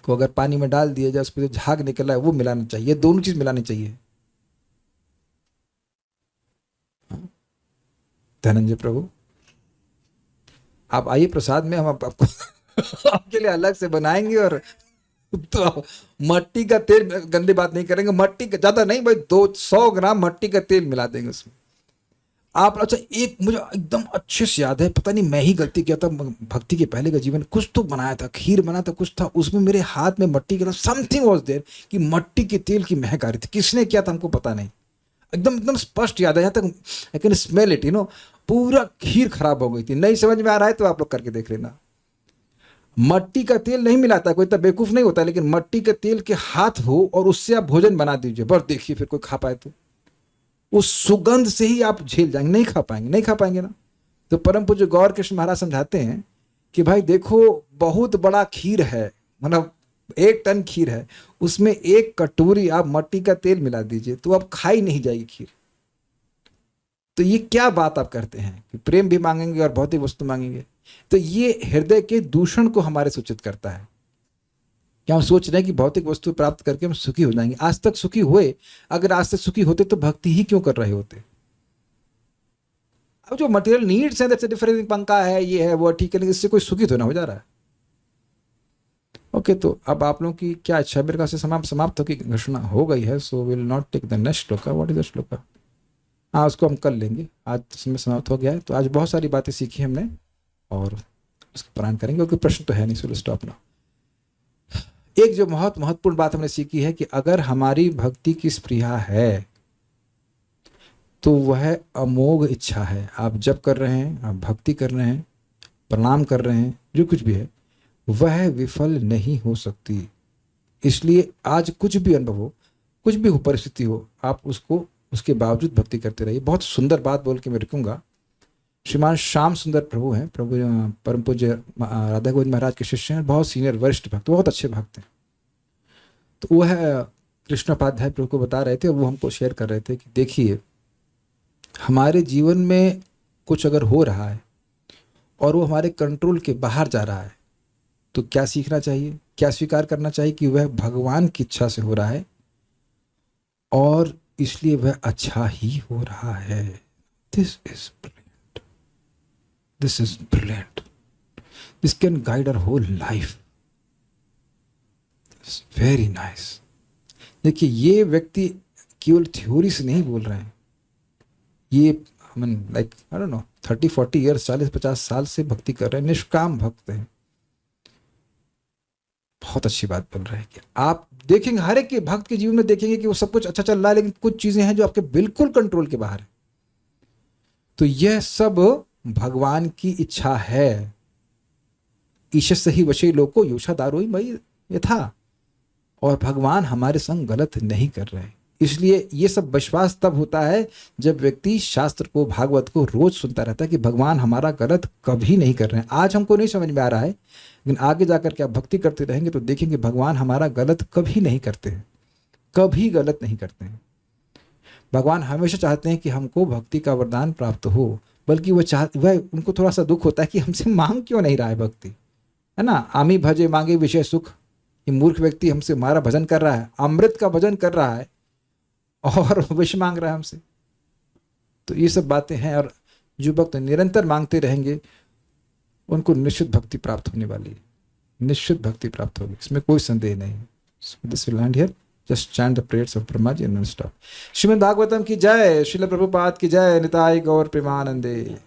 को अगर पानी में डाल दिया जाए, उसमें जो झाग निकला है वो मिलाना चाहिए, दोनों चीज मिलानी चाहिए। धनंजय प्रभु, आप आइए प्रसाद में, हम आपको आपके लिए अलग से बनाएंगे। और तो मट्टी का तेल, गंदी बात नहीं करेंगे, मट्टी का ज्यादा नहीं भाई, 200 ग्राम मट्टी का तेल मिला देंगे उसमें आप। अच्छा, एक मुझे एकदम अच्छे से याद है, पता नहीं मैं ही गलती किया था, भक्ति के पहले का जीवन कुछ तो बनाया था, खीर बना था, कुछ था उसमें, मेरे हाथ में मट्टी का समथिंग वाज देयर कि मट्टी के तेल की महक आ रही थी। किसने किया था हमको पता नहीं, एकदम एकदम स्पष्ट याद है, यहाँ तक आई कैन स्मेल इट, पूरा खीर खराब हो गई थी। नहीं समझ में आ रहा है तो आप लोग करके देख लेना। मट्टी का तेल नहीं मिलाता, कोई इतना बेवकूफ नहीं होता, लेकिन मट्टी के तेल के हाथ हो और उससे आप भोजन बना दीजिए, बस देखिए फिर कोई खा पाए तो उस सुगंध से ही आप झेल जाएंगे, नहीं खा पाएंगे, नहीं खा पाएंगे ना। तो परम पूज्य गौर कृष्ण महाराज समझाते हैं कि भाई देखो, बहुत बड़ा खीर है, मतलब 1 टन खीर है, उसमें 1 कटोरी आप मट्टी का तेल मिला दीजिए तो अब खाई नहीं जाएगी खीर। तो ये क्या बात आप करते हैं कि प्रेम भी मांगेंगे और भौतिक वस्तु मांगेंगे? तो ये हृदय के दूषण को हमारे सूचित करता है कि हम सोच रहे हैं कि भौतिक वस्तु प्राप्त करके हम सुखी हो जाएंगे। आज तक सुखी हुए? अगर आज तक सुखी होते तो भक्ति ही क्यों कर रहे होते? अब जो मटेरियल नीड्स हैं, दैट्स अ डिफरेंट, पंखा है, ये है, वो ठीक है, लेकिन इससे कोई सुखी तो ना हो जा रहा है। ओके, तो अब आप लोगों की क्या इच्छा? मेरे से समाप्त होगी, घोषणा हो गई है। So will not take the next shloka. What is the shloka? हाँ, उसको हम कर लेंगे, आज समय समाप्त हो गया है। तो आज बहुत सारी बातें सीखी हमने और उसका पारायण करेंगे। कोई प्रश्न तो है नहीं, सो स्टॉप नाउ। एक जो बहुत महत्वपूर्ण बात हमने सीखी है कि अगर हमारी भक्ति की स्पृहा है तो वह अमोघ इच्छा है। आप जप कर रहे हैं, आप भक्ति कर रहे हैं, प्रणाम कर रहे हैं, जो कुछ भी है वह विफल नहीं हो सकती। इसलिए आज कुछ भी अनुभव हो, कुछ भी हो परिस्थिति हो, आप उसको उसके बावजूद भक्ति करते रहिए। बहुत सुंदर बात बोल के मैं रुकूंगा। श्रीमान श्याम सुंदर प्रभु हैं, प्रभु परम पूज्य राधा गोविंद महाराज के शिष्य हैं, बहुत सीनियर वरिष्ठ भक्त, बहुत अच्छे भक्त हैं। तो वह कृष्णोपाध्याय प्रभु को बता रहे थे और वो हमको शेयर कर रहे थे कि देखिए, हमारे जीवन में कुछ अगर हो रहा है और वो हमारे कंट्रोल के बाहर जा रहा है तो क्या सीखना चाहिए, क्या स्वीकार करना चाहिए कि वह भगवान की इच्छा से हो रहा है और इसलिए वह अच्छा ही हो रहा है। This is brilliant, this is brilliant, this can guide our whole life. Very nice. देखिए, ये व्यक्ति केवल थ्योरी से नहीं बोल रहे हैं, ये like I don't know 30-40 years, 40-50 साल से भक्ति कर रहे हैं, निष्काम भक्त हैं। बहुत अच्छी बात बोल रहे हैं कि आप देखेंगे हर एक के भक्त के जीवन में देखेंगे कि वो सब कुछ अच्छा चल रहा है, लेकिन कुछ चीजें हैं जो आपके बिल्कुल कंट्रोल के बाहर है। तो यह सब भगवान की इच्छा है। ईशस ही वशी लोको योषा दारोई मई यथा। और भगवान हमारे संग गलत नहीं कर रहे। इसलिए ये सब विश्वास तब होता है जब व्यक्ति शास्त्र को, भागवत को रोज सुनता रहता है कि भगवान हमारा गलत कभी नहीं कर रहे हैं। आज हमको नहीं समझ में आ रहा है, लेकिन आगे जाकर के आप भक्ति करते रहेंगे तो देखेंगे भगवान हमारा गलत कभी नहीं करते हैं, कभी गलत नहीं करते हैं। भगवान हमेशा चाहते हैं कि हमको भक्ति का वरदान प्राप्त हो, बल्कि वह उनको थोड़ा सा दुख होता है कि हमसे मांग क्यों नहीं रहा है भक्ति, है ना। आमी भजे मांगे विषय सुख। ये मूर्ख व्यक्ति हमसे हमारा भजन कर रहा है, अमृत का भजन कर रहा है और विष मांग रहा है हमसे। तो ये सब बातें हैं, और जो भक्त निरंतर मांगते रहेंगे उनको निश्चित भक्ति प्राप्त होने वाली है, निश्चित भक्ति प्राप्त होगी, इसमें कोई संदेह नहीं। This will end here. Just chant the prayers of Brahma ji non stop. Shrimad Bhagavatam की जय, श्रील प्रभुपाद की जय, निताय गौर प्रेमानंदे।